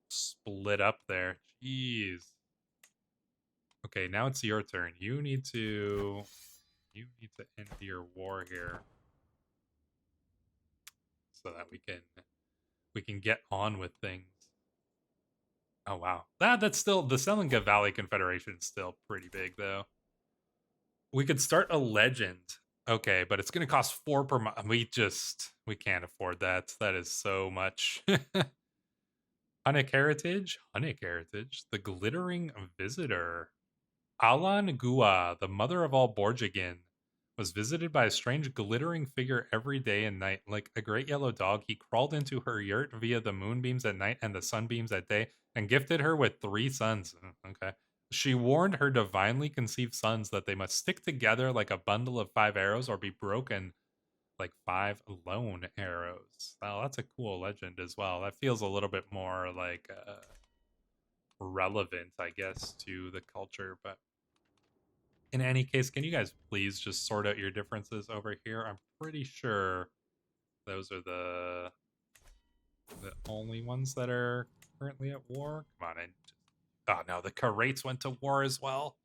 split up there. Jeez. Okay, now it's your turn. You need to end your war here so that we can get on with things. Oh wow. That's still the Selinga Valley Confederation is still pretty big though. We could start a legend. Okay, but it's gonna cost 4 per month. We can't afford that. That is so much. Hunnic Heritage? Hunnic Heritage? The Glittering Visitor. Alan Gua, the mother of all Borjigin, was visited by a strange glittering figure every day and night. Like a great yellow dog, he crawled into her yurt via the moonbeams at night and the sunbeams at day and gifted her with 3 sons. Okay. She warned her divinely conceived sons that they must stick together like a bundle of 5 arrows or be broken like 5 lone arrows. Wow, that's a cool legend as well. That feels a little bit more like relevant, I guess, to the culture, but in any case, can you guys please just sort out your differences over here? I'm pretty sure those are the only ones that are currently at war. Come on in. Oh no, the Karates went to war as well.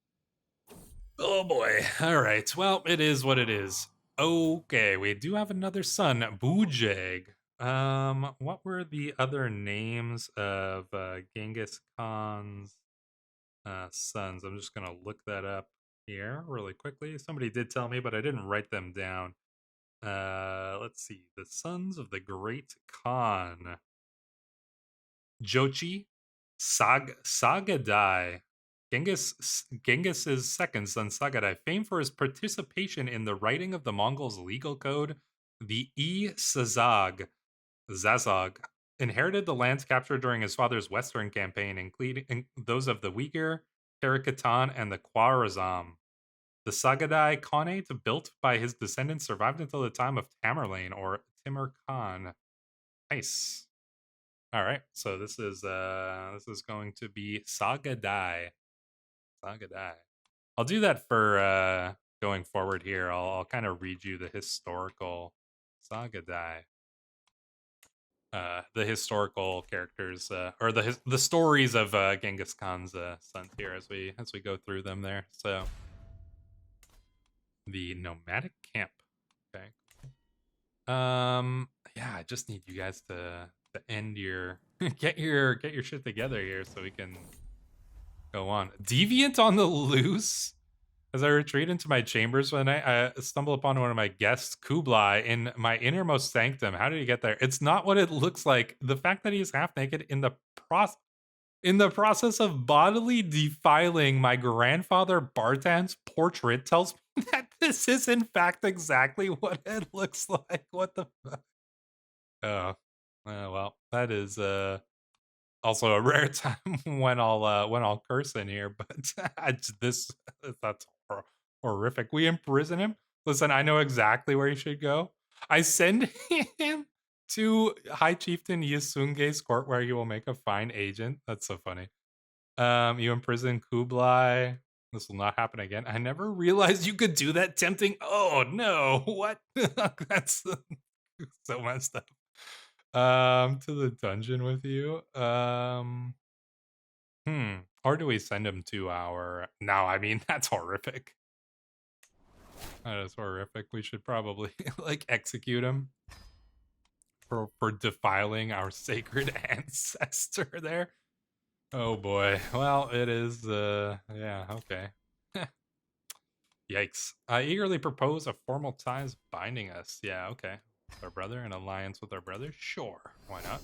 Oh boy. All right. Well, it is what it is. Okay, we do have another son, Bujeg. What were the other names of Genghis Khan's sons? I'm just gonna look that up here really quickly. Somebody did tell me, but I didn't write them down. Let's see. The sons of the Great Khan. Jochi, Sagadai. Genghis's second son, Sagadai, famed for his participation in the writing of the Mongols' legal code, the Zazog, inherited the lands captured during his father's western campaign, including those of the Uyghur, Karakatan, and the Khwarazm. The Sagadai Khanate, built by his descendants, survived until the time of Tamerlane or Timur Khan. Nice. All right, so this is going to be Sagadai. Sagadai. I'll do that for going forward here, I'll kind of read you the historical Sagadai. The historical characters, or the stories of Genghis Khan's sons here as we go through them there. So, the nomadic camp. Okay. Yeah, I just need you guys to end your get your shit together here so we can go on. Deviant on the loose. As I retreat into my chambers one night, I stumble upon one of my guests, Kublai, in my innermost sanctum. How did he get there? It's not what it looks like. The fact that he's half naked in the process of bodily defiling my grandfather Bartan's portrait tells me that this is in fact exactly what it looks like. What the fuck? Oh, well, that is also a rare time when I'll curse in here, but that's horrific. We imprison him. Listen, I know exactly where he should go. I send him to High Chieftain Yisunge's court, where he will make a fine agent. That's so funny. You imprison Kublai. This will not happen again. I never realized you could do that. Tempting. Oh no! What? That's so messed up. To the dungeon with you. Or do we send him to our... No, I mean, that's horrific. That is horrific. We should probably, like, execute him for defiling our sacred ancestor there. Oh, boy. Well, it is, yeah, okay. Yikes. I eagerly propose a formal ties binding us. Yeah, okay. With our brother, an alliance with our brother? Sure, why not?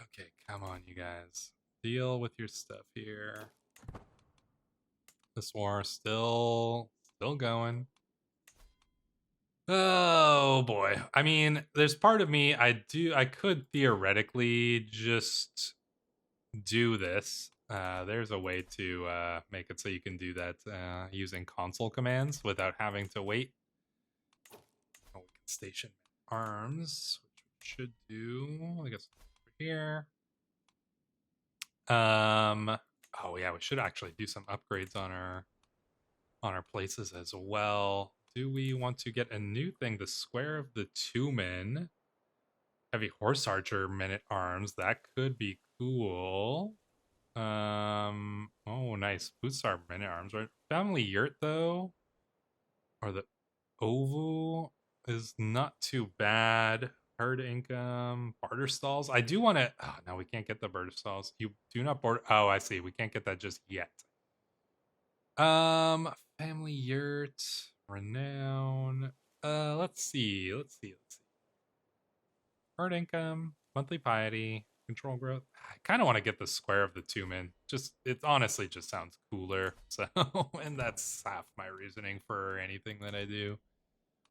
Okay, come on, you guys. Deal with your stuff here. This war still going. Oh boy. I mean, there's part of me I could theoretically just do this. There's a way to make it so you can do that using console commands without having to wait. Oh, we can station arms, which we should do. I guess over here. Oh yeah, we should actually do some upgrades on our places as well. Do we want to get a new thing? The Square of the Two Men. Heavy Horse Archer Men at Arms. That could be cool. Oh nice. Boots are Men at Arms, right? Family Yurt though. Or the Ovu is not too bad. Herd income, barter stalls. I do want to. Oh, no, we can't get the barter stalls. You do not board. Oh, I see. We can't get that just yet. Family yurt, renown. Let's see. Herd income, monthly piety, control growth. I kind of want to get the Square of the Two Men. Just it honestly just sounds cooler. So, and that's half my reasoning for anything that I do,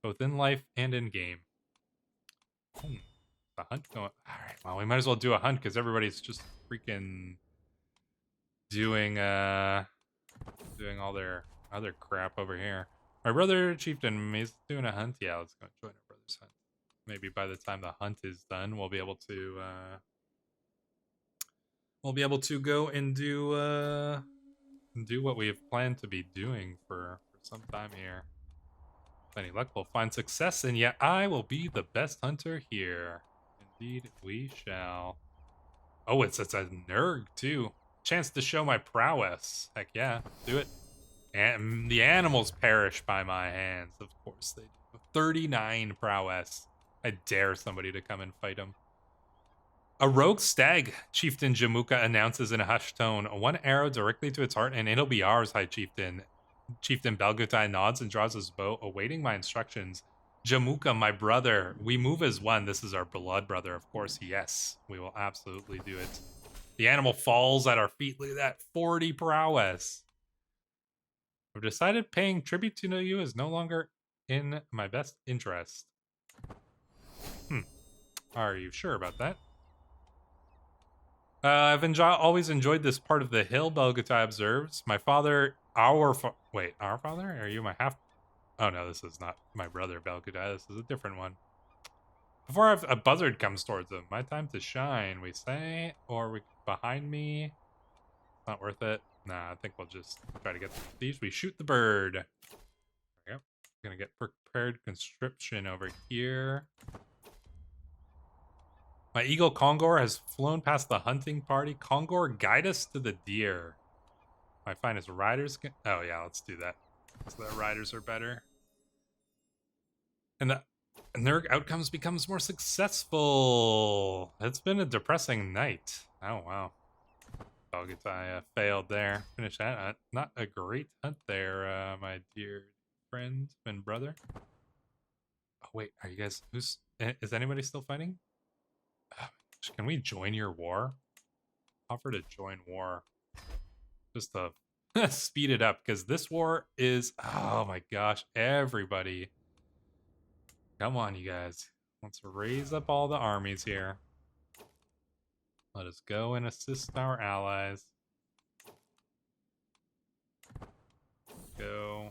both in life and in game. The hunt going. All right. Well, we might as well do a hunt because everybody's just freaking doing all their other crap over here. My brother chieftain, he's doing a hunt. Yeah, let's go join our brother's hunt. Maybe by the time the hunt is done, we'll be able to go and do what we have planned to be doing for some time here. With any luck, we'll find success, and yet I will be the best hunter here. Indeed, we shall. Oh, it's a Nerg too. Chance to show my prowess. Heck yeah, do it. And the animals perish by my hands. Of course they do. 39 prowess. I dare somebody to come and fight him. A rogue stag, Chieftain Jamuka announces in a hushed tone. One arrow directly to its heart, and it'll be ours, High Chieftain. Chieftain Belgutai nods and draws his bow, awaiting my instructions. Jamuka, my brother, we move as one. This is our blood brother, of course. Yes, we will absolutely do it. The animal falls at our feet. Look at that, 40 prowess. I've decided paying tribute to you is no longer in my best interest. Are you sure about that? I've always enjoyed this part of the hill, Belgatai observes. My father, our father? Are you my half? Oh no, this is not my brother, Belgatai. This is a different one. Before a buzzard comes towards him, my time to shine, we say, or behind me. Not worth it. Nah, I think we'll just try to get these. We shoot the bird. Yep. Gonna get prepared conscription over here. My eagle Kongor has flown past the hunting party. Kongor, guide us to the deer. My finest riders can... Oh, yeah, let's do that. So the riders are better. And their outcomes becomes more successful. It's been a depressing night. Oh, wow. I failed there. Finish that hunt. Not a great hunt there, my dear friend and brother. Oh, wait, are you guys... Is anybody still fighting? Oh, can we join your war? Offer to join war. Just to speed it up, because this war is... Oh my gosh, everybody. Come on, you guys. Let's raise up all the armies here. Let us go and assist our allies. Go.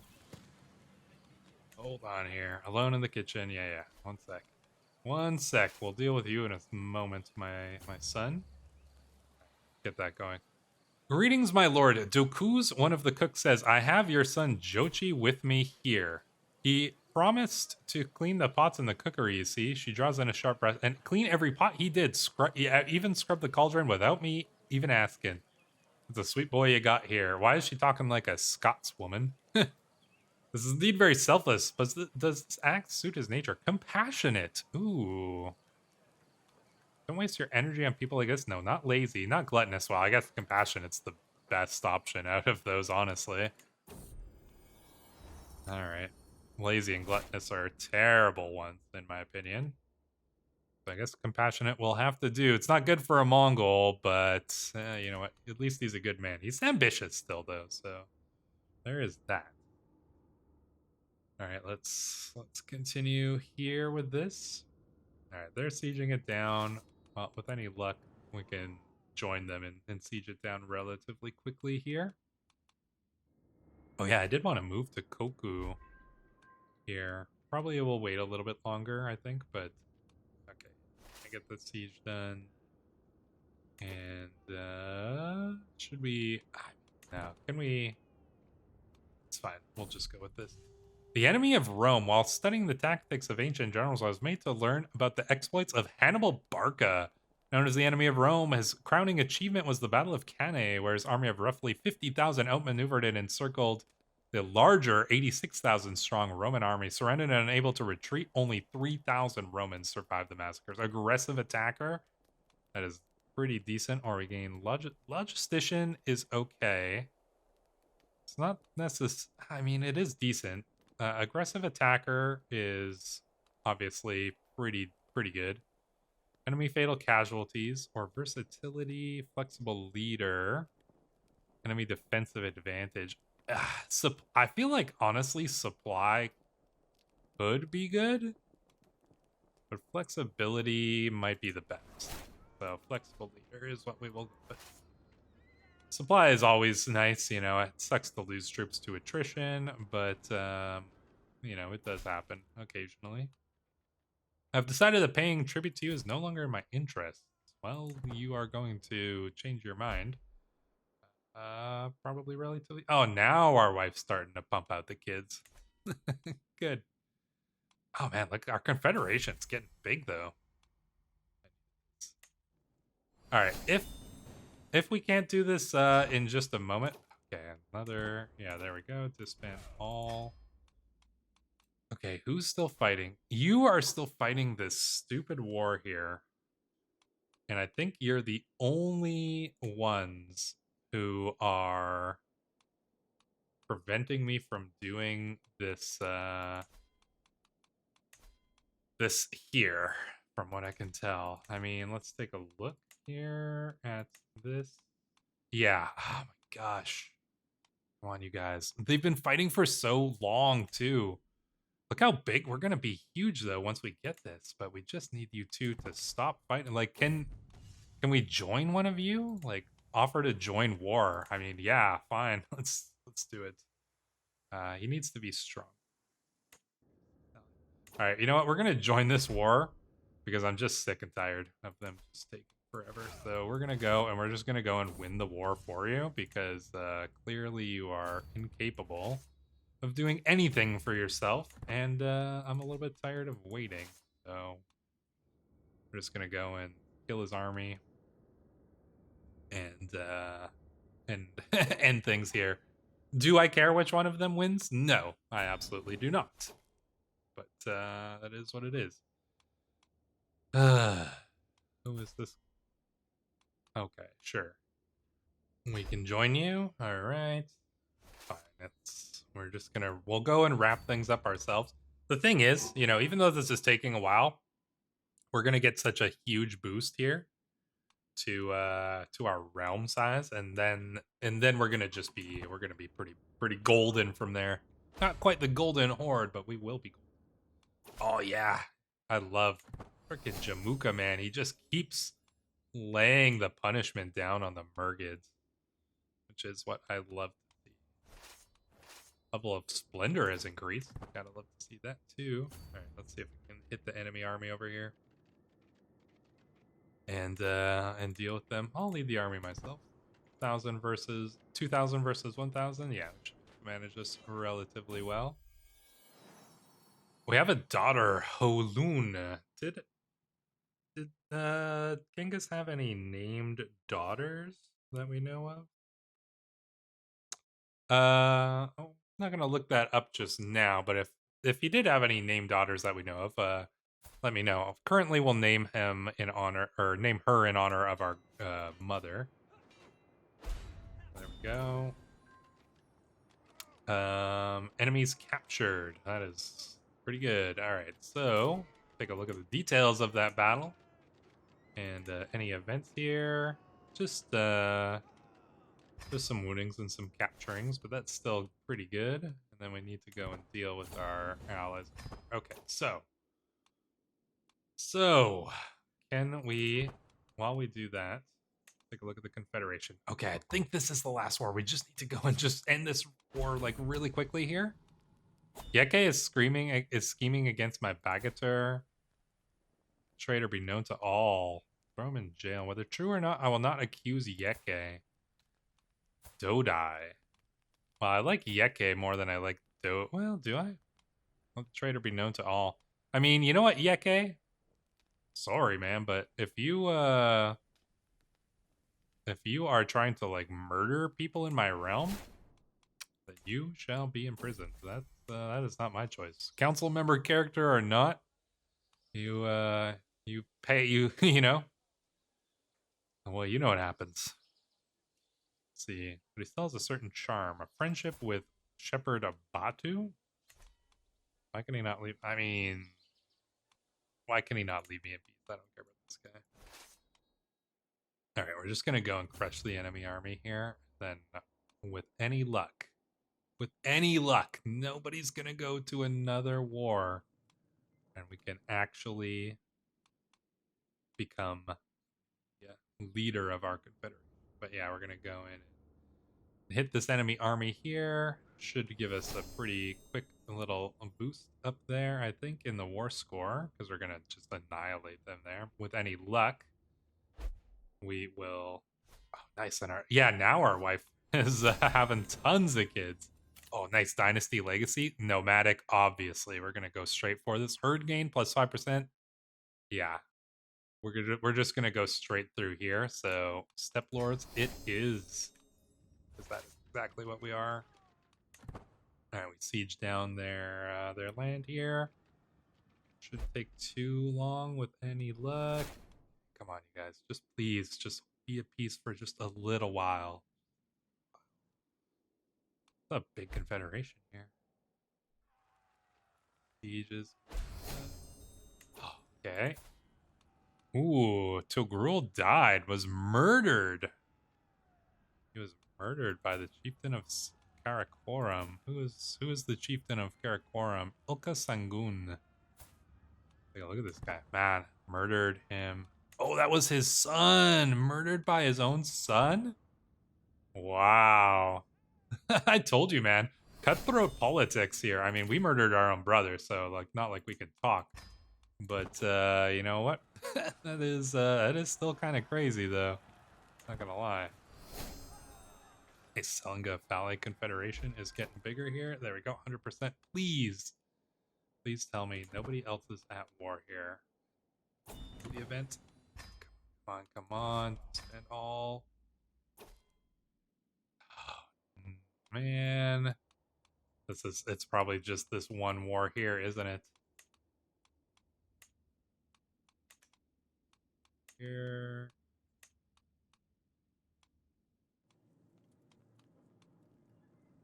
Hold on here. Alone in the kitchen. Yeah. 1 sec. 1 sec. We'll deal with you in a moment, my son. Get that going. Greetings, my lord. Dokuz, one of the cooks, says, I have your son Jochi with me here. He promised to clean the pots in the cookery, you see. She draws in a sharp breath. And clean every pot he did. Even scrub the cauldron without me even asking. It's a sweet boy you got here. Why is she talking like a Scotswoman? This is indeed very selfless, but does this act suit his nature? Compassionate. Ooh. Don't waste your energy on people like this. No, not lazy, not gluttonous. Well, I guess compassionate's the best option out of those, honestly. Alright. Lazy and gluttonous are terrible ones, in my opinion. So I guess compassionate will have to do. It's not good for a Mongol, but you know what? At least he's a good man. He's ambitious still, though, so there is that. All right, let's continue here with this. All right, they're sieging it down. Well, with any luck, we can join them and siege it down relatively quickly here. Oh yeah, I did want to move to Koku here. Probably will wait a little bit longer, I think, but okay. I get the siege done. And should we... Now, can we... It's fine. We'll just go with this. The enemy of Rome, while studying the tactics of ancient generals, was made to learn about the exploits of Hannibal Barca. Known as the enemy of Rome, his crowning achievement was the Battle of Cannae, where his army of roughly 50,000 outmaneuvered and encircled the larger 86,000 strong Roman army. Surrounded and unable to retreat, only 3,000 Romans survived the massacres. Aggressive attacker, that is pretty decent. Or we gain logistician is okay. It's not necessary. I mean, it is decent. Aggressive attacker is obviously pretty good. Enemy fatal casualties or versatility, flexible leader, enemy defensive advantage. I feel like honestly supply could be good, but flexibility might be the best. So flexible leader is what we will go with. Supply is always nice, you know. It sucks to lose troops to attrition, but you know, it does happen occasionally. I've decided that paying tribute to you is no longer in my interests. Well, you are going to change your mind. Probably relatively... Oh, now our wife's starting to pump out the kids. Good. Oh man, look, our confederation's getting big though. All right, if we can't do this in just a moment. Okay, another... Yeah, there we go. Disband all. Okay, who's still fighting? You are still fighting this stupid war here. And I think you're the only ones who are preventing me from doing this this here, from what I can tell. I mean, let's take a look here at this. Yeah, oh my gosh. Come on, you guys. They've been fighting for so long, too. Look how big. We're going to be huge, though, once we get this. But we just need you two to stop fighting. Like, can we join one of you? Like, offer to join war. I mean, yeah, fine. Let's do it. He needs to be strong. All right, you know what? We're going to join this war because I'm just sick and tired of them just taking forever. So we're gonna go, and we're just gonna go and win the war for you, because clearly you are incapable of doing anything for yourself, and I'm a little bit tired of waiting. So we're just gonna go and kill his army, and end things here. Do I care which one of them wins? No, I absolutely do not. But that is what it is. Who is this? Okay, sure. We can join you. All right. Fine. We'll go and wrap things up ourselves. The thing is, even though this is taking a while, we're gonna get such a huge boost here to our realm size, and then we're gonna be pretty golden from there. Not quite the golden horde, but we will be. Oh yeah, I love freaking Jamuka, man. He just keeps laying the punishment down on the Murgids, which is what I love to see. Level of splendor has increased. Gotta love to see that too. All right, let's see if we can hit the enemy army over here and deal with them. I'll lead the army myself. 1,000 versus 2,000 versus 1,000. Yeah, should manage this relatively well. We have a daughter, Holun. Did Genghis have any named daughters that we know of? I'm not gonna look that up just now, but if he did have any named daughters that we know of, let me know. Currently, we'll name him in honor, or name her in honor of our mother. There we go. Enemies captured. That is pretty good. All right, so take a look at the details of that battle and any events here. Just some woundings and some capturings, but that's still pretty good. And then we need to go and deal with our allies. Okay, so can we, while we do that, take a look at the Confederation. Okay, I think this is the last war. We just need to go and just end this war like really quickly here. Yeke is scheming against my Bagatur. Traitor be known to all. Throw him in jail. Whether true or not, I will not accuse Yeke. Dodai. Well, I like Yeke more than I like Well, do I? Let the traitor be known to all. I mean, you know what, Yeke? Sorry, man, but if you are trying to like murder people in my realm, that you shall be imprisoned. That is not my choice. Council member character or not, you pay you know. Well, you know what happens. Let's see, but he still has a certain charm. A friendship with Shepherd Abatu. Why can he not leave? I mean, why can he not leave me in peace? I don't care about this guy. All right, we're just gonna go and crush the enemy army here. Then, with any luck, nobody's gonna go to another war, and we can actually become leader of our confederation. But yeah, we're gonna go in and hit this enemy army here. Should give us a pretty quick little boost up there, I think, in the war score, because we're gonna just annihilate them there. With any luck, we will. Oh, nice. And now our wife is having tons of kids. Oh, nice. Dynasty legacy. Nomadic, obviously. We're gonna go straight for this. Herd gain plus 5%. Yeah. We're just gonna go straight through here. So Steppe Lords, it is. Because that is exactly what we are. Alright, we siege down their land here. Shouldn't take too long with any luck. Come on, you guys. Just please, just be at peace for just a little while. It's a big confederation here. Sieges. Okay. Ooh, Togrul died, was murdered. He was murdered by the chieftain of Karakoram. Who is the chieftain of Karakoram? Ilka Sangun. Take a look at this guy. Man, murdered him. Oh, that was his son. Murdered by his own son? Wow. I told you, man. Cutthroat politics here. I mean, we murdered our own brother, so like not like we could talk. But you know what? That is still kind of crazy though. Not gonna lie. A Selanga Phallic Confederation is getting bigger here. There we go, 100%. Please, please tell me nobody else is at war here. The event. Come on, spend all. Oh, man, it's probably just this one war here, isn't it? Here.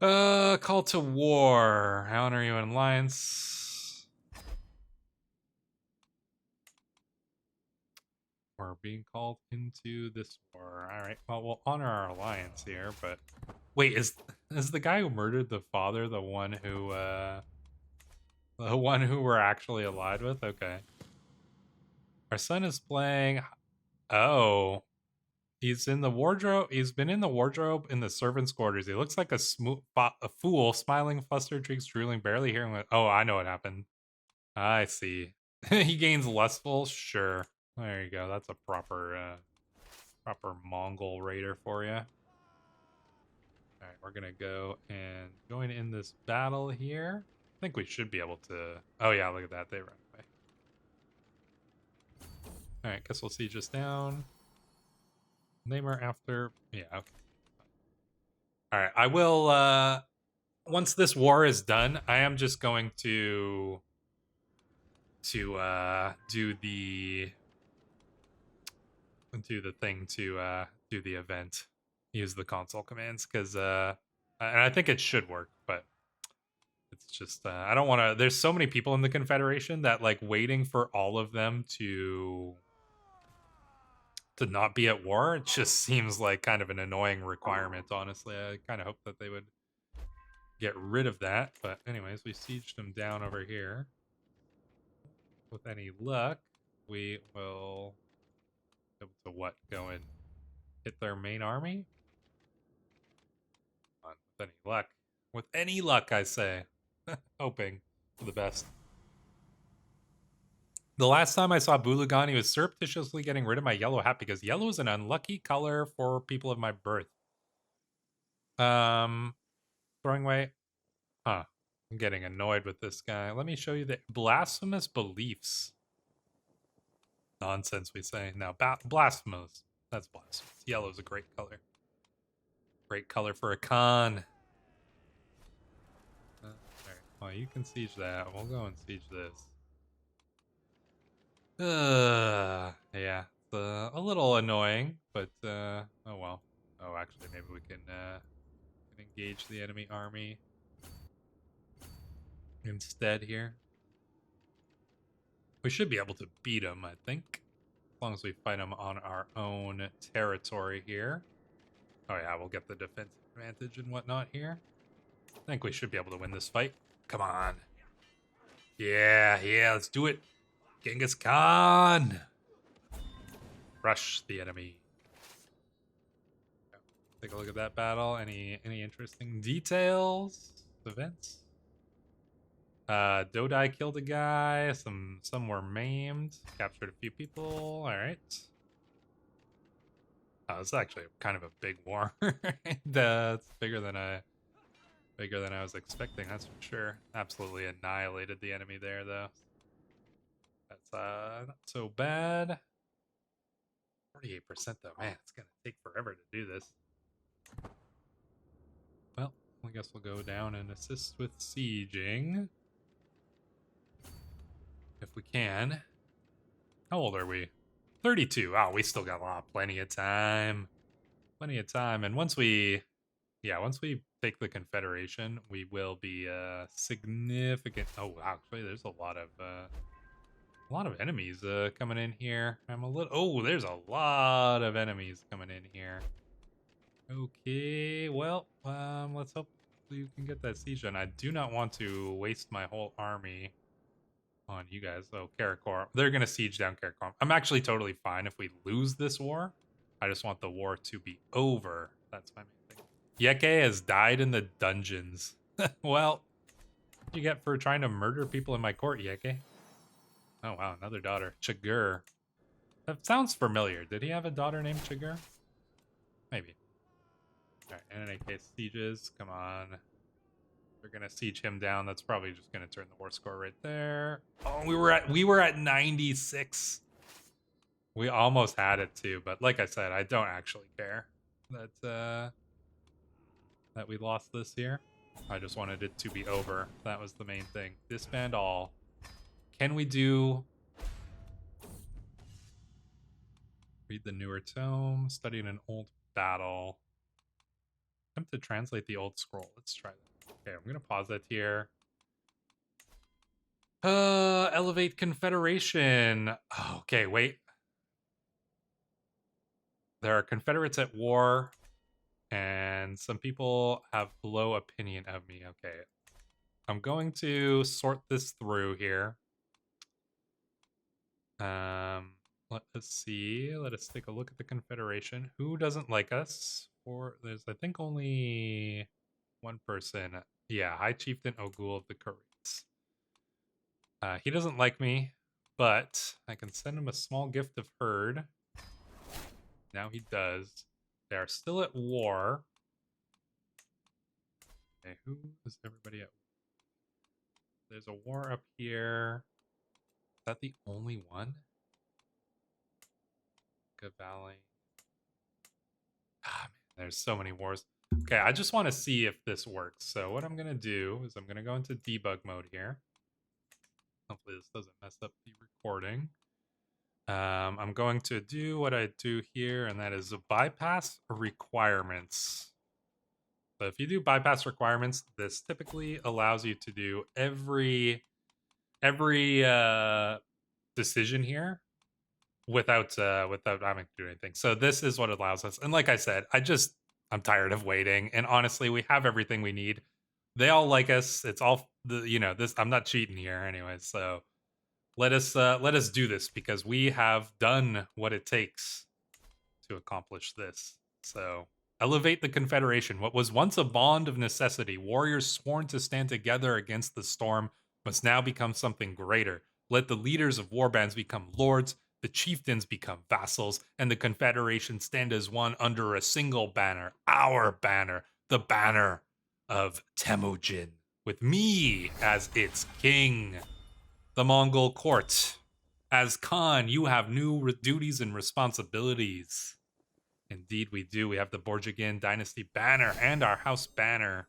Call to war. How are you in alliance? We're being called into this war. All right. Well, we'll honor our alliance here, but wait, is the guy who murdered the father the one who we're actually allied with? Okay. Our son is playing. Oh, he's in the wardrobe. He's been in the wardrobe in the servants' quarters. He looks like a fool, smiling, flustered, cheeks drooling, barely hearing what. Oh, I know what happened. I see. He gains lustful. Sure. There you go. That's a proper Mongol raider for you. All right, we're gonna go and join in this battle here. I think we should be able to. Oh yeah, look at that. They run away. All right, guess we'll siege us down. Name her after. Yeah. Okay. All right, I will. Once this war is done, I am just going to do the thing to do the event, use the console commands, because and I think it should work, but it's just I don't want to. There's so many people in the Confederation that like waiting for all of them to not be at war. It just seems like kind of an annoying requirement. Honestly, I kind of hope that they would get rid of that. But anyways, we sieged them down over here. With any luck, we will be able to what? Go and hit their main army? With any luck. With any luck, I say. Hoping for the best. The last time I saw Bulagan, he was surreptitiously getting rid of my yellow hat because yellow is an unlucky color for people of my birth. Throwing away. Huh. I'm getting annoyed with this guy. Let me show you the blasphemous beliefs. Nonsense, we say. Now, blasphemous. That's blasphemous. Yellow's a great color. Great color for a Khan. Alright, well, you can siege that. We'll go and siege this. Yeah, it's a little annoying, but oh well. Oh, actually, maybe we can engage the enemy army instead here. We should be able to beat them, I think, as long as we fight them on our own territory here. Oh yeah, we'll get the defensive advantage and whatnot here. I think we should be able to win this fight. Come on. Yeah, let's do it. Ghengis Khan! Rush the enemy. Take a look at that battle. Any interesting details? Events? Dodai killed a guy. Some were maimed. Captured a few people. Alright. Oh, it's actually kind of a big war. It's bigger than I was expecting, that's for sure. Absolutely annihilated the enemy there, though. That's not so bad. 48% though, man, it's gonna take forever to do this. Well, I guess we'll go down and assist with sieging. If we can. How old are we? 32. Oh, we still got plenty of time. Plenty of time. And once we take the Confederation, we will be significant. Oh, actually, there's a lot of enemies coming in here. There's a lot of enemies coming in here. Okay, well, let's hope you can get that siege done. I do not want to waste my whole army on you guys. Oh, Karakor. They're going to siege down Karakor. I'm actually totally fine if we lose this war. I just want the war to be over. That's my main thing. Yeke has died in the dungeons. Well, what do you get for trying to murder people in my court, Yeke? Oh wow, another daughter. Chagur. That sounds familiar. Did he have a daughter named Chagur? Maybe. Alright, in any case, sieges. Come on. They're gonna siege him down. That's probably just gonna turn the war score right there. Oh, we were at 96. We almost had it too, but like I said, I don't actually care that we lost this here. I just wanted it to be over. That was the main thing. Disband all. Can we do read the newer tome, study an old battle? Attempt to translate the old scroll. Let's try that. Okay, I'm gonna pause that here. Elevate Confederation. Oh, okay, wait. There are Confederates at war, and some people have low opinion of me. Okay. I'm going to sort this through here. Let us see. Let us take a look at the Confederation. Who doesn't like us? Or there's, I think, only one person. Yeah, High Chieftain Ogul of the Karits. He doesn't like me, but I can send him a small gift of herd. Now he does. They are still at war. Okay, who is everybody at? There's a war up here. Is that the only one? Good Valley. Ah, man, there's so many wars. Okay, I just want to see if this works. So what I'm going to do is I'm going to go into debug mode here. Hopefully this doesn't mess up the recording. I'm going to do what I do here, and that is bypass requirements. So if you do bypass requirements, this typically allows you to do every decision here without having to do anything. So this is what allows us. And like I said, I'm tired of waiting. And honestly, we have everything we need. They all like us. It's all this. I'm not cheating here, anyways. So let us do this because we have done what it takes to accomplish this. So elevate the Confederation. What was once a bond of necessity, warriors sworn to stand together against the storm, must now become something greater. Let the leaders of warbands become lords, the chieftains become vassals, and the Confederation stand as one under a single banner, our banner, the banner of Temujin, with me as its king. The Mongol court. As Khan, you have new duties and responsibilities. Indeed, we do. We have the Borjigin Dynasty banner and our house banner.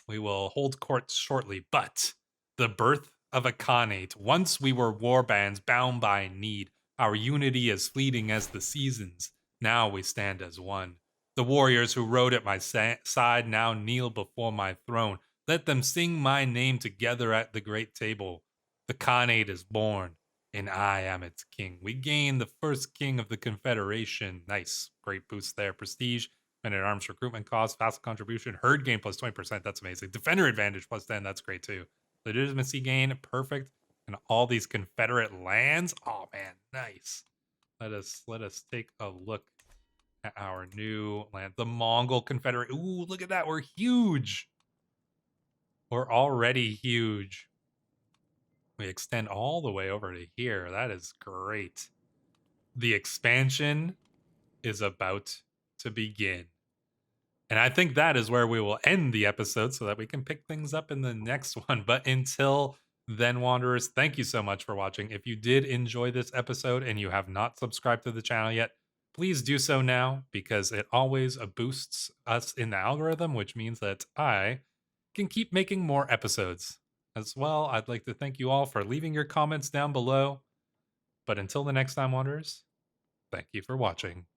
We will hold court shortly, but the birth of a Khanate. Once we were warbands bound by need, our unity as fleeting as the seasons. Now we stand as one. The warriors who rode at my side now kneel before my throne. Let them sing my name together at the great table. The Khanate is born, and I am its king. We gain the first king of the Confederation. Nice. Great boost there. Prestige. Men-at-Arms recruitment cost, fast contribution, herd gain plus 20%. That's amazing. Defender advantage plus 10. That's great too. Legitimacy gain, perfect. And all these Confederate lands. Oh man, nice. Let us take a look at our new land. The Mongol Confederate. Ooh, look at that. We're huge. We're already huge. We extend all the way over to here. That is great. The expansion is about to begin. And I think that is where we will end the episode so that we can pick things up in the next one. But until then, Wanderers, thank you so much for watching. If you did enjoy this episode and you have not subscribed to the channel yet, please do so now because it always boosts us in the algorithm, which means that I can keep making more episodes. As well, I'd like to thank you all for leaving your comments down below. But until the next time, Wanderers, thank you for watching.